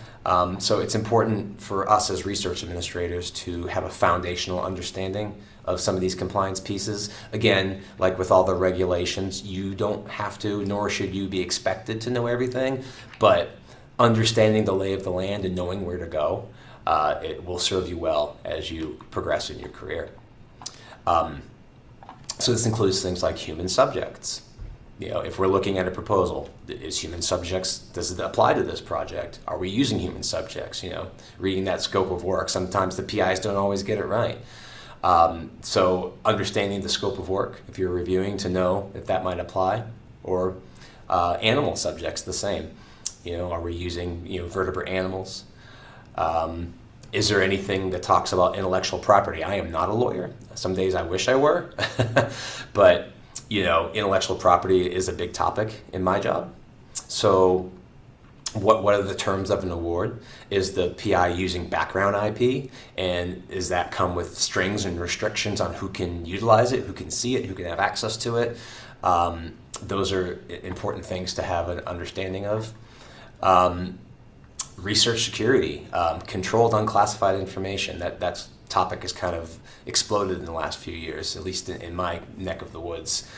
So it's important for us as research administrators to have a foundational understanding of some of these compliance pieces. Again, like with all the regulations, you don't have to, nor should you be expected to know everything, but understanding the lay of the land and knowing where to go, it will serve you well as you progress in your career. So this includes things like human subjects. If we're looking at a proposal, does it apply to this project? Are we using human subjects? Reading that scope of work, sometimes the PIs don't always get it right. So understanding the scope of work, if you're reviewing, to know if that might apply, or animal subjects, the same. Are we using vertebrate animals? Is there anything that talks about intellectual property? I am not a lawyer. Some days I wish I were, but intellectual property is a big topic in my job. So what are the terms of an award? Is the PI using background IP? And does that come with strings and restrictions on who can utilize it, who can see it, who can have access to it? Those are important things to have an understanding of. Research security, controlled unclassified information. That topic has kind of exploded in the last few years, at least in my neck of the woods.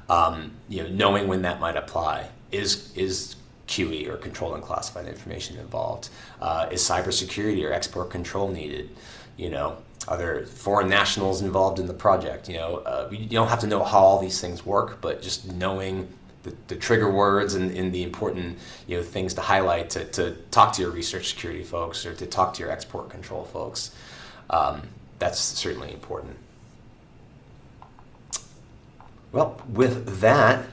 Knowing when that might apply. Is QE or controlled unclassified information involved? Is cybersecurity or export control needed? Are there foreign nationals involved in the project? You don't have to know how all these things work, but just knowing the trigger words and the important things to highlight to talk to your research security folks or to talk to your export control folks. That's certainly important. Well, with that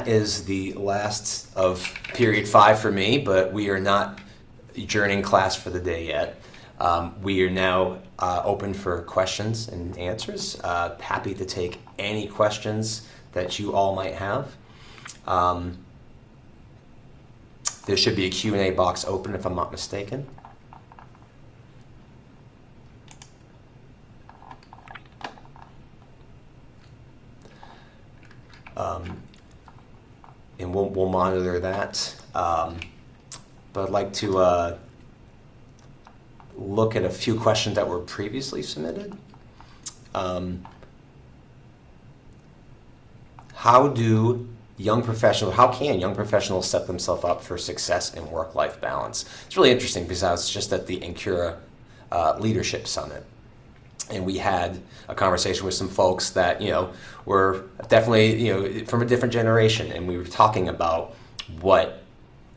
is the last of period 5 for me, but we are not adjourning class for the day yet. We are now open for questions and answers. Happy to take any questions that you all might have. There should be a Q&A box open if I'm not mistaken. And we'll monitor that. But I'd like to look at a few questions that were previously submitted. How can young professionals set themselves up for success in work-life balance? It's really interesting because I was just at the NCURA Leadership Summit, and we had a conversation with some folks that were definitely from a different generation, and we were talking about what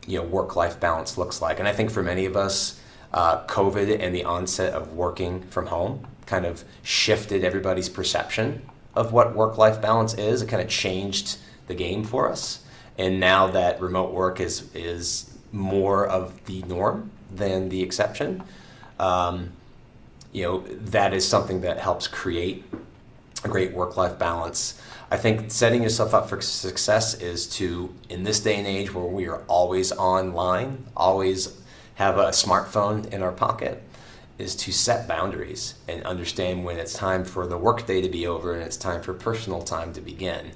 work-life balance looks like. And I think for many of us, COVID and the onset of working from home kind of shifted everybody's perception of what work-life balance is. It kind of changed the game for us. And now that remote work is more of the norm than the exception, that is something that helps create a great work-life balance. I think setting yourself up for success is to, in this day and age where we are always online, always have a smartphone in our pocket, is to set boundaries and understand when it's time for the workday to be over and it's time for personal time to begin.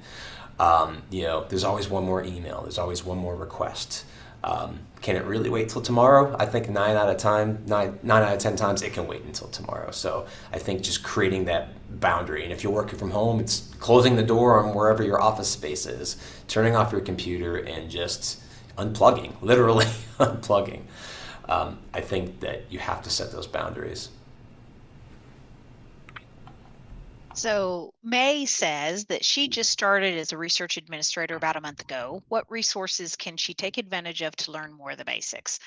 There's always one more email. There's always one more request. Can it really wait till tomorrow? I think 9 out of 10 times it can wait until tomorrow. So I think just creating that boundary. And if you're working from home, it's closing the door on wherever your office space is, turning off your computer and just unplugging, literally unplugging. I think that you have to set those boundaries. So May says that she just started as a research administrator about a month ago. What resources can she take advantage of to learn more of the basics?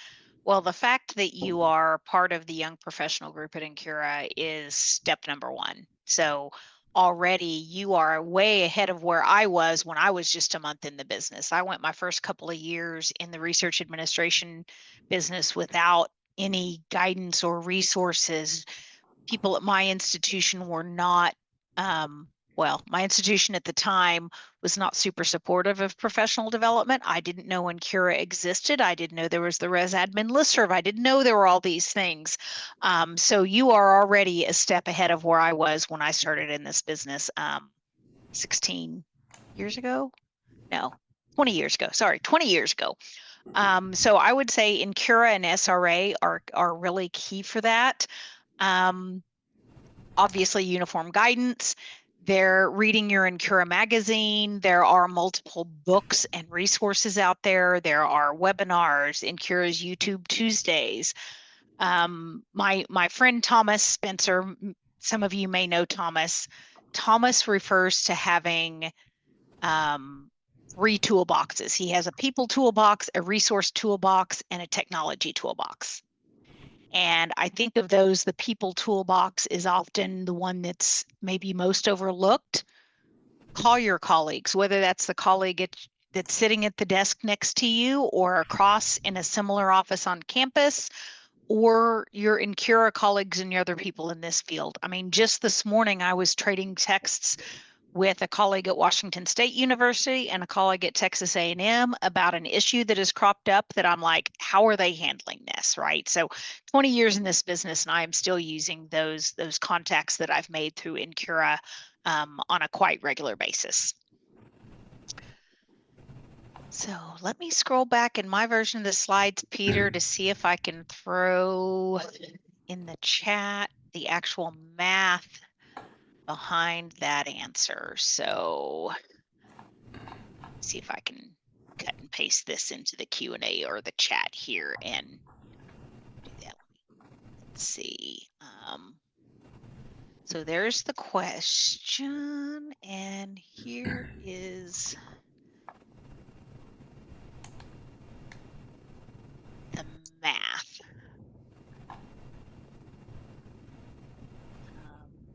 Well, the fact that you are part of the young professional group at NCURA is step number 1. So already you are way ahead of where I was when I was just a month in the business. I went my first couple of years in the research administration business without any guidance or resources. People at my institution were not, my institution at the time was not super supportive of professional development. I didn't know NCURA existed. I didn't know there was the Res Admin listserv. I didn't know there were all these things. So you are already a step ahead of where I was when I started in this business 16 years ago. No, 20 years ago. Sorry, 20 years ago. So I would say NCURA and SRA are really key for that. Obviously, uniform guidance. They're reading your NCURA magazine. There are multiple books and resources out there. There are webinars, NCURA's YouTube Tuesdays. My friend Thomas Spencer, some of you may know Thomas. Thomas refers to having 3 toolboxes. He has a people toolbox, a resource toolbox, and a technology toolbox. And I think of those, the people toolbox is often the one that's maybe most overlooked. Call your colleagues, whether that's the colleague that's sitting at the desk next to you or across in a similar office on campus, or your NCURA colleagues and the other people in this field. I mean, just this morning I was trading texts with a colleague at Washington State University and a colleague at Texas A&M about an issue that has cropped up that I'm like, how are they handling this, right? So 20 years in this business, and I am still using those contacts that I've made through NCURA on a quite regular basis. So let me scroll back in my version of the slides, Peter, to see if I can throw in the chat the actual math behind that answer. So see if I can cut and paste this into the Q&A or the chat here and do that. Let's see. So there's the question, and here is the math.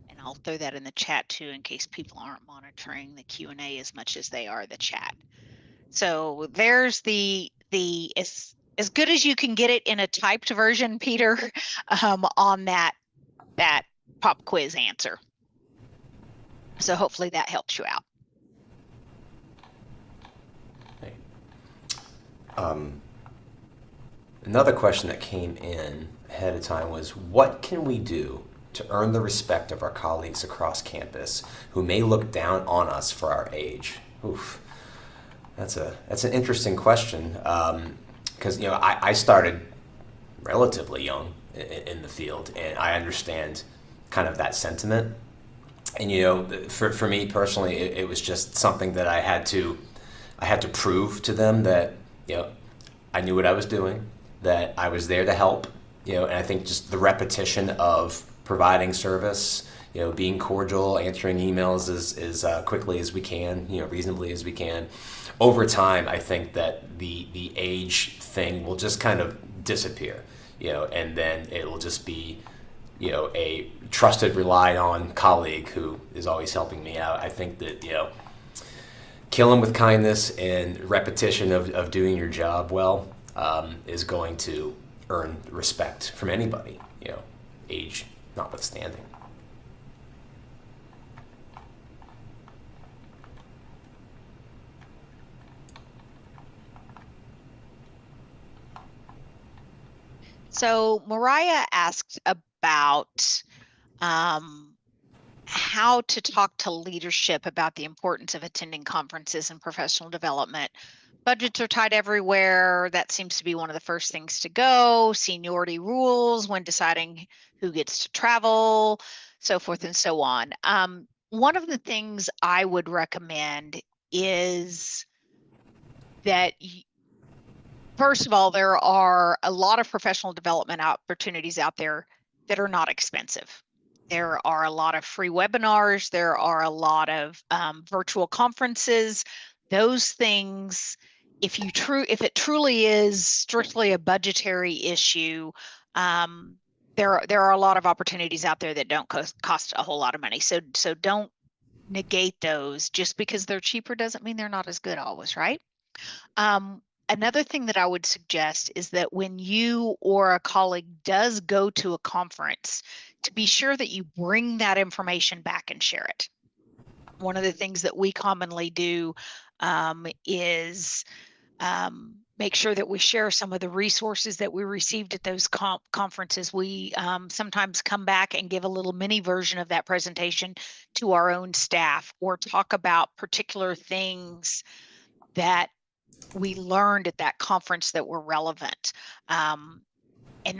And I'll throw that in the chat too, in case people aren't monitoring the Q&A as much as they are the chat. So there's the as good as you can get it in a typed version, Peter, on that pop quiz answer. So hopefully that helps you out. Another question that came in ahead of time was, what can we do to earn the respect of our colleagues across campus who may look down on us for our age? Oof. That's an interesting question, because I started relatively young in the field, and I understand kind of that sentiment. And for me personally, it was just something that I had to prove to them that I knew what I was doing, that I was there to help. And I think just the repetition of providing service, being cordial, answering emails as quickly as we can, reasonably as we can. Over time, I think that the age thing will just kind of disappear, and then it will just be, a trusted, relied on colleague who is always helping me out. I think that, kill them with kindness and repetition of doing your job well is going to earn respect from anybody, age notwithstanding. So Mariah asked about how to talk to leadership about the importance of attending conferences and professional development. Budgets are tight everywhere. That seems to be one of the first things to go. Seniority rules when deciding who gets to travel, so forth and so on. One of the things I would recommend is that first of all, there are a lot of professional development opportunities out there that are not expensive. There are a lot of free webinars. There are a lot of virtual conferences. Those things, if it truly is strictly a budgetary issue, there are a lot of opportunities out there that don't cost a whole lot of money. So don't negate those. Just because they're cheaper doesn't mean they're not as good always, right? Another thing that I would suggest is that when you or a colleague does go to a conference, to be sure that you bring that information back and share it. One of the things that we commonly do is make sure that we share some of the resources that we received at those conferences. We sometimes come back and give a little mini version of that presentation to our own staff, or talk about particular things that we learned at that conference that were relevant. And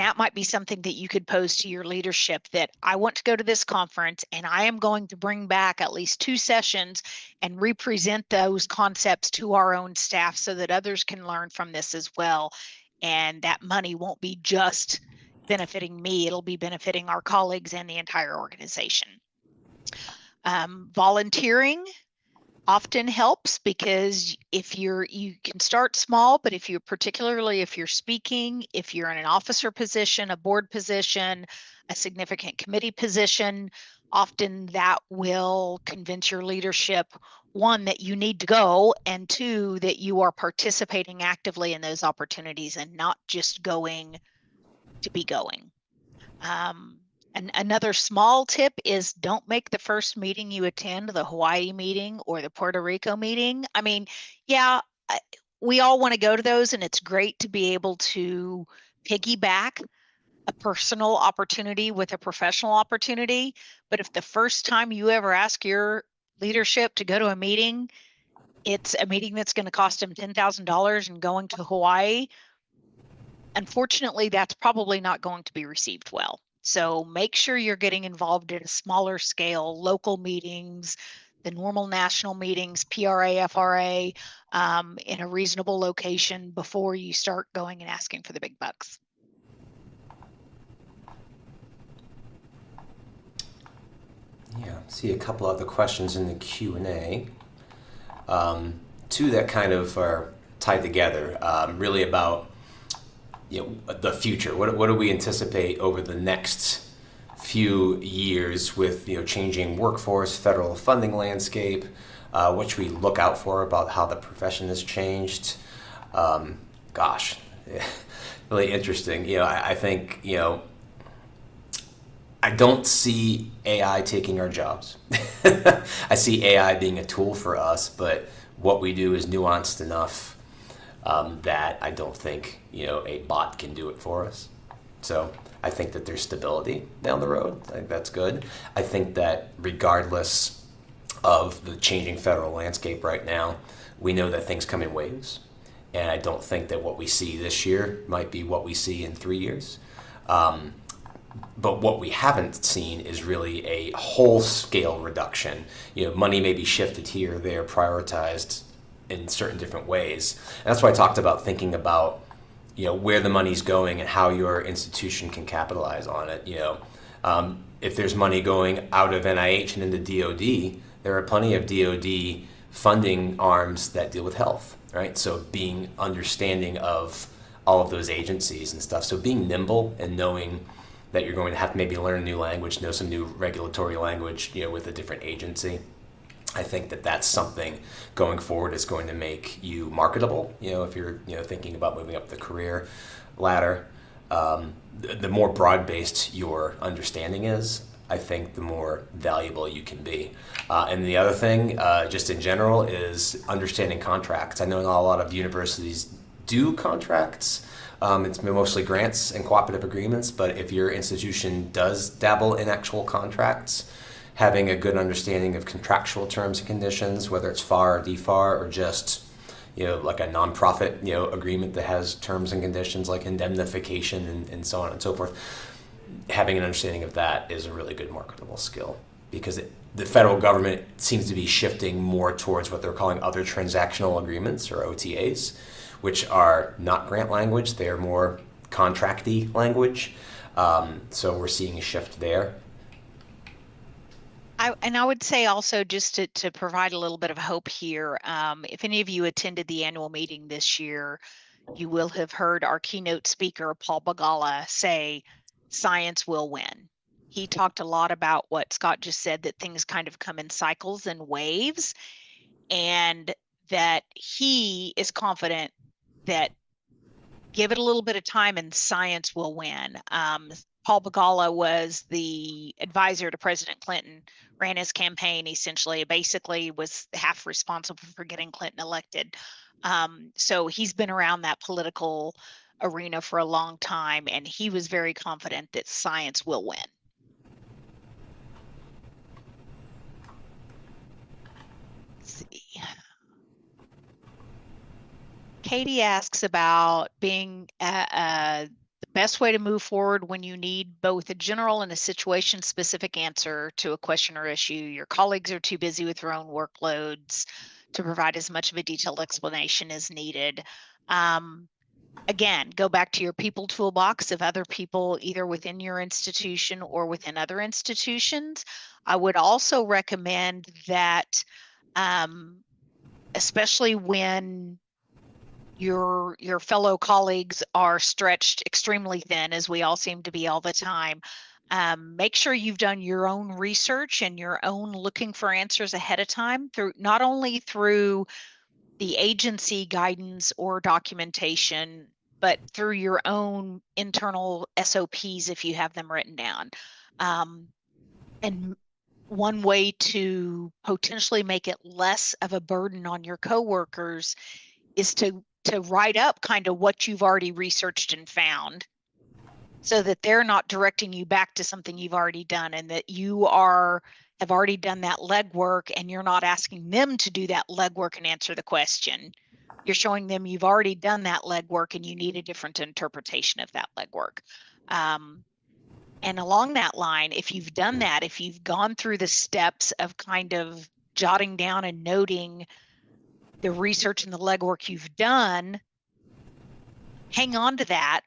that might be something that you could pose to your leadership, that I want to go to this conference and I am going to bring back at least 2 sessions and represent those concepts to our own staff so that others can learn from this as well. And that money won't be just benefiting me, it'll be benefiting our colleagues and the entire organization. Volunteering often helps, because you can start small, but if you're speaking, if you're in an officer position, a board position, a significant committee position, often that will convince your leadership, 1, that you need to go, and 2, that you are participating actively in those opportunities and not just going to be going. Another small tip is don't make the first meeting you attend the Hawaii meeting or the Puerto Rico meeting. I mean, yeah, we all want to go to those, and it's great to be able to piggyback a personal opportunity with a professional opportunity. But if the first time you ever ask your leadership to go to a meeting, it's a meeting that's going to cost them $10,000 and going to Hawaii, unfortunately, that's probably not going to be received well. So make sure you're getting involved at a smaller scale, local meetings, the normal national meetings, PRA, FRA, in a reasonable location before you start going and asking for the big bucks. Yeah, see a couple other questions in the Q&A. Two that kind of are tied together, really about the future. What do we anticipate over the next few years with changing workforce, federal funding landscape? What should we look out for about how the profession has changed? Gosh, really interesting. I think I don't see AI taking our jobs. I see AI being a tool for us, but what we do is nuanced enough that I don't think a bot can do it for us. So I think that there's stability down the road. I think that's good. I think that regardless of the changing federal landscape right now, we know that things come in waves, and I don't think that what we see this year might be what we see in 3 years. But what we haven't seen is really a whole-scale reduction. Money may be shifted here or there, prioritized in certain different ways. And that's why I talked about thinking about, where the money's going and how your institution can capitalize on it. If there's money going out of NIH and into DoD, there are plenty of DoD funding arms that deal with health, right? So being understanding of all of those agencies and stuff. So being nimble and knowing that you're going to have to maybe learn a new language, know some new regulatory language, with a different agency. I think that that's something going forward is going to make you marketable. If you're thinking about moving up the career ladder, the more broad-based your understanding is, I think the more valuable you can be. And the other thing, just in general, is understanding contracts. I know not a lot of universities do contracts. It's mostly grants and cooperative agreements, but if your institution does dabble in actual contracts, having a good understanding of contractual terms and conditions, whether it's FAR or DFAR or just like a nonprofit agreement that has terms and conditions like indemnification and so on and so forth, having an understanding of that is a really good marketable skill, because the federal government seems to be shifting more towards what they're calling other transactional agreements, or OTAs, which are not grant language. They are more contracty language. So we're seeing a shift there. I would say also, just to provide a little bit of hope here, if any of you attended the annual meeting this year, you will have heard our keynote speaker, Paul Bagala, say, science will win. He talked a lot about what Scott just said, that things kind of come in cycles and waves, and that he is confident that give it a little bit of time and science will win. Paul Bagala was the advisor to President Clinton, ran his campaign, essentially, basically was half responsible for getting Clinton elected. So he's been around that political arena for a long time, and he was very confident that science will win. Let's see. Katie asks about being the best way to move forward when you need both a general and a situation-specific answer to a question or issue. Your colleagues are too busy with their own workloads to provide as much of a detailed explanation as needed. Again, go back to your people toolbox of other people, either within your institution or within other institutions. I would also recommend that, especially when your fellow colleagues are stretched extremely thin, as we all seem to be all the time, make sure you've done your own research and your own looking for answers ahead of time, through not only through the agency guidance or documentation, but through your own internal SOPs if you have them written down. And one way to potentially make it less of a burden on your coworkers is to write up kind of what you've already researched and found, so that they're not directing you back to something you've already done, and that you have already done that legwork, and you're not asking them to do that legwork and answer the question. You're showing them you've already done that legwork and you need a different interpretation of that legwork. And along that line, if you've done that, if you've gone through the steps of kind of jotting down and noting the research and the legwork you've done, hang on to that.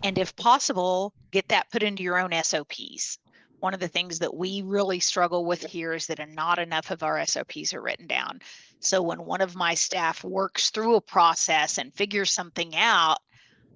And if possible, get that put into your own SOPs. One of the things that we really struggle with here is that not enough of our SOPs are written down. So when one of my staff works through a process and figures something out,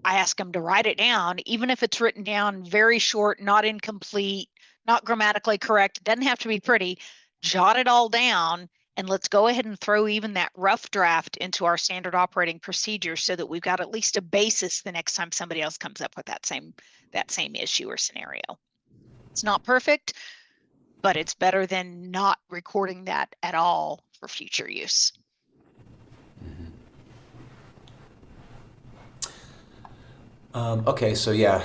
I ask them to write it down, even if it's written down very short, not incomplete, not grammatically correct. It doesn't have to be pretty. Jot it all down, and let's go ahead and throw even that rough draft into our standard operating procedure, so that we've got at least a basis the next time somebody else comes up with that same issue or scenario. It's not perfect, but it's better than not recording that at all for future use. Okay, so yeah,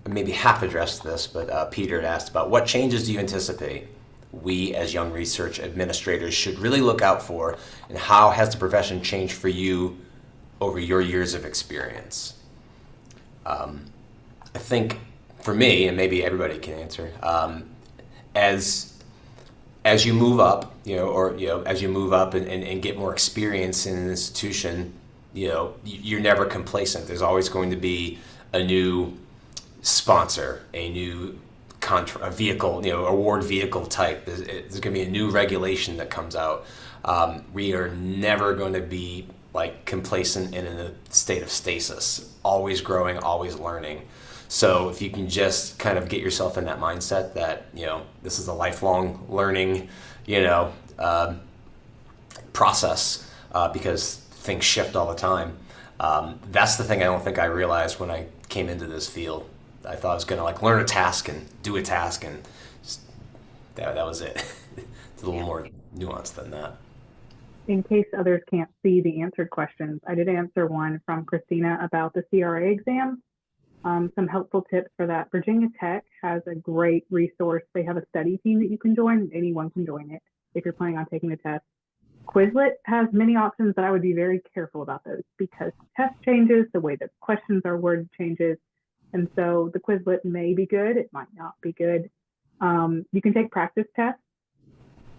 maybe half addressed this, but Peter had asked about what changes do you anticipate we as young research administrators should really look out for, and how has the profession changed for you over your years of experience? I think for me, and maybe everybody can answer, as you move up, as you move up and get more experience in an institution, you're never complacent. There's always going to be a new sponsor, a new a vehicle, award vehicle type. There's going to be a new regulation that comes out. We are never going to be like complacent and in a state of stasis, always growing, always learning. So if you can just kind of get yourself in that mindset that, this is a lifelong learning, process, because things shift all the time. That's the thing I don't think I realized when I came into this field. I thought I was going to like learn a task and do a task, and just, that was it. It's a little more nuanced than that. In case others can't see the answered questions, I did answer one from Christina about the CRA exam. Some helpful tips for that. Virginia Tech has a great resource. They have a study team that you can join. Anyone can join it if you're planning on taking the test. Quizlet has many options, but I would be very careful about those because test changes, the way that questions are worded changes. And so the Quizlet may be good, it might not be good. You can take practice tests,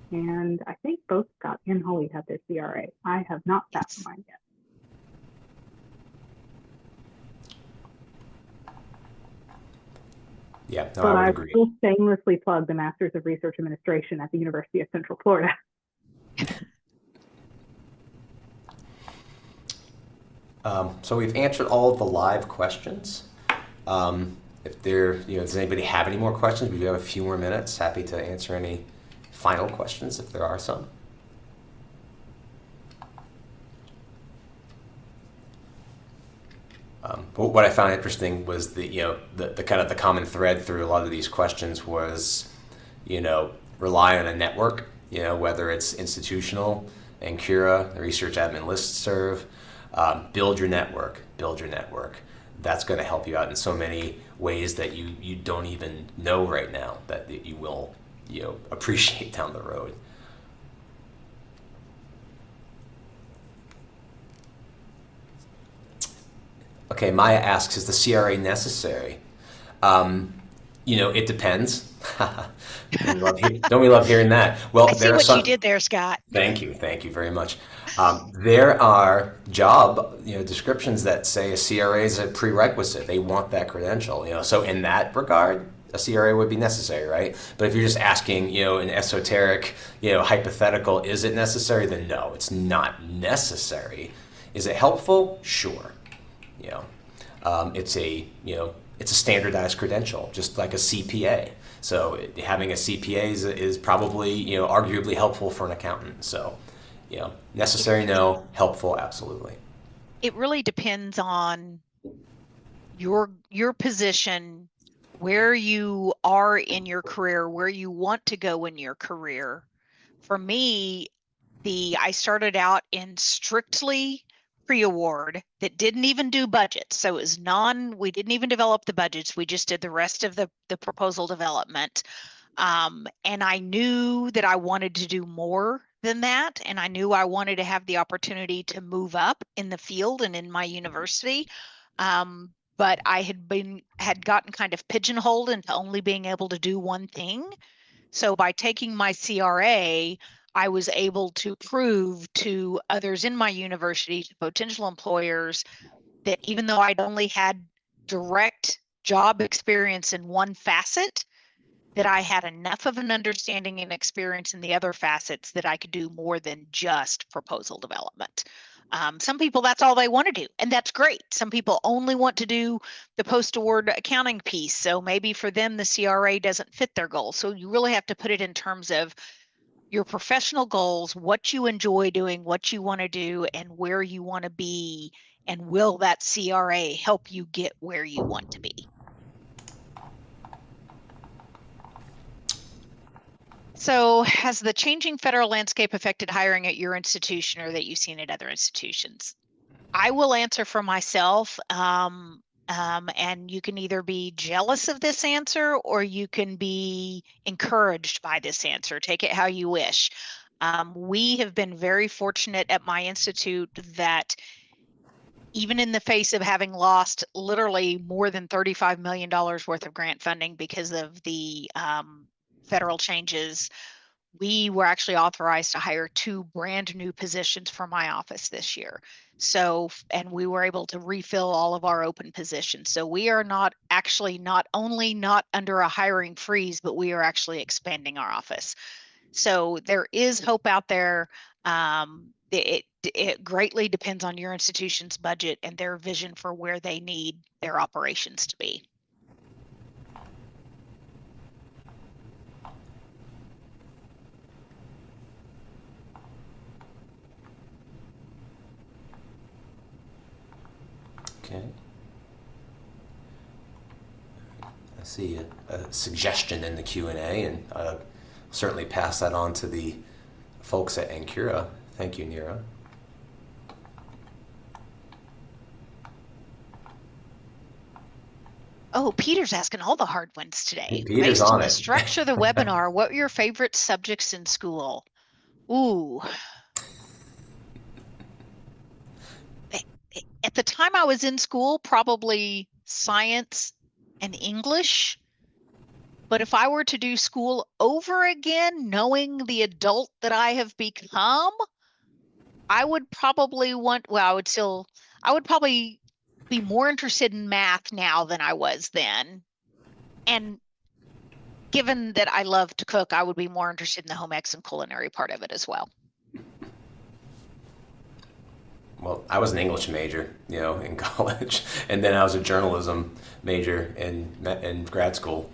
and I think both Scott and Hollie have their CRA. I have not sat for mine yet. Yeah, no, but I would I agree. will shamelessly plug the Masters of Research Administration at the University of Central Florida. So we've answered all of the live questions. If does anybody have any more questions? We do have a few more minutes. Happy to answer any final questions if there are some. But what I found interesting was the kind of the common thread through a lot of these questions was, rely on a network, whether it's institutional, NCURA, the Research Admin Listserv, build your network. That's going to help you out in so many ways that you don't even know right now that you will appreciate down the road. Okay, Maya asks, is the CRA necessary? It depends. Don't we love hearing that? Well, I see what you did there, Scott. Thank you very much. There are job descriptions that say a CRA is a prerequisite. They want that credential. So in that regard, a CRA would be necessary, right? But if you're just asking, an esoteric, hypothetical, is it necessary? Then no, it's not necessary. Is it helpful? Sure. It's a standardized credential, just like a CPA. So having a CPA is probably, arguably helpful for an accountant. So, necessary, no. Helpful, absolutely. It really depends on your position, where you are in your career, where you want to go in your career. For me, I started out in strictly pre-award that didn't even do budgets. So it was we didn't even develop the budgets. We just did the rest of the proposal development. And I knew that I wanted to do more than that. And I knew I wanted to have the opportunity to move up in the field and in my university. But I had gotten kind of pigeonholed into only being able to do one thing. So by taking my CRA, I was able to prove to others in my university, to potential employers, that even though I'd only had direct job experience in one facet, that I had enough of an understanding and experience in the other facets that I could do more than just proposal development. Some people, that's all they want to do, and that's great. Some people only want to do the post-award accounting piece. So maybe for them, the CRA doesn't fit their goals. So you really have to put it in terms of your professional goals, what you enjoy doing, what you want to do, and where you want to be. And will that CRA help you get where you want to be? So has the changing federal landscape affected hiring at your institution or that you've seen at other institutions? I will answer for myself. And you can either be jealous of this answer or you can be encouraged by this answer. Take it how you wish. We have been very fortunate at my institute that even in the face of having lost literally more than $35 million worth of grant funding because of the federal changes, we were actually authorized to hire 2 brand new positions for my office this year. So, and we were able to refill all of our open positions. So we are not only not under a hiring freeze, but we are actually expanding our office. So there is hope out there. It greatly depends on your institution's budget and their vision for where they need their operations to be. Okay. I see a suggestion in the Q&A, and certainly pass that on to the folks at NCURA. Thank you, Nira. Oh, Peter's asking all the hard ones today. Peter's Based on on the it. structure of the webinar, what were your favorite subjects in school? Ooh. At the time I was in school, probably science and English. But if I were to do school over again, knowing the adult that I have become, I would probably I would probably be more interested in math now than I was then. And given that I love to cook, I would be more interested in the home ec and culinary part of it as well. Well, I was an English major, in college, and then I was a journalism major in grad school.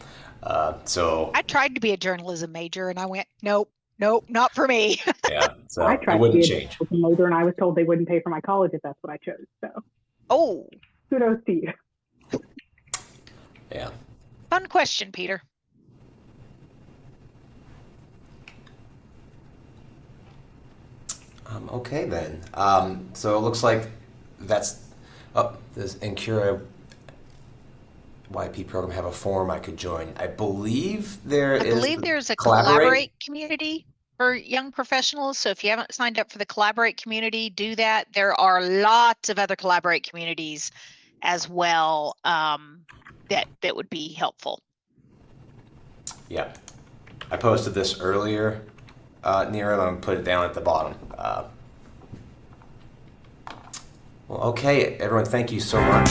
So I tried to be a journalism major, and I went, nope, not for me. yeah, so I it tried to wouldn't be a change. journalism major, and I was told they wouldn't pay for my college if that's what I chose. So, Oh, kudos to you. Yeah. Fun question, Peter. Okay then. So it looks like does NCURA YP program have a form I could join? I believe I believe there's a Collaborate community for young professionals. So if you haven't signed up for the Collaborate community, do that. There are lots of other Collaborate communities as well that would be helpful. Yeah. I posted this earlier, Nira, and I'm going to put it down at the bottom. Well, okay, everyone, thank you so much.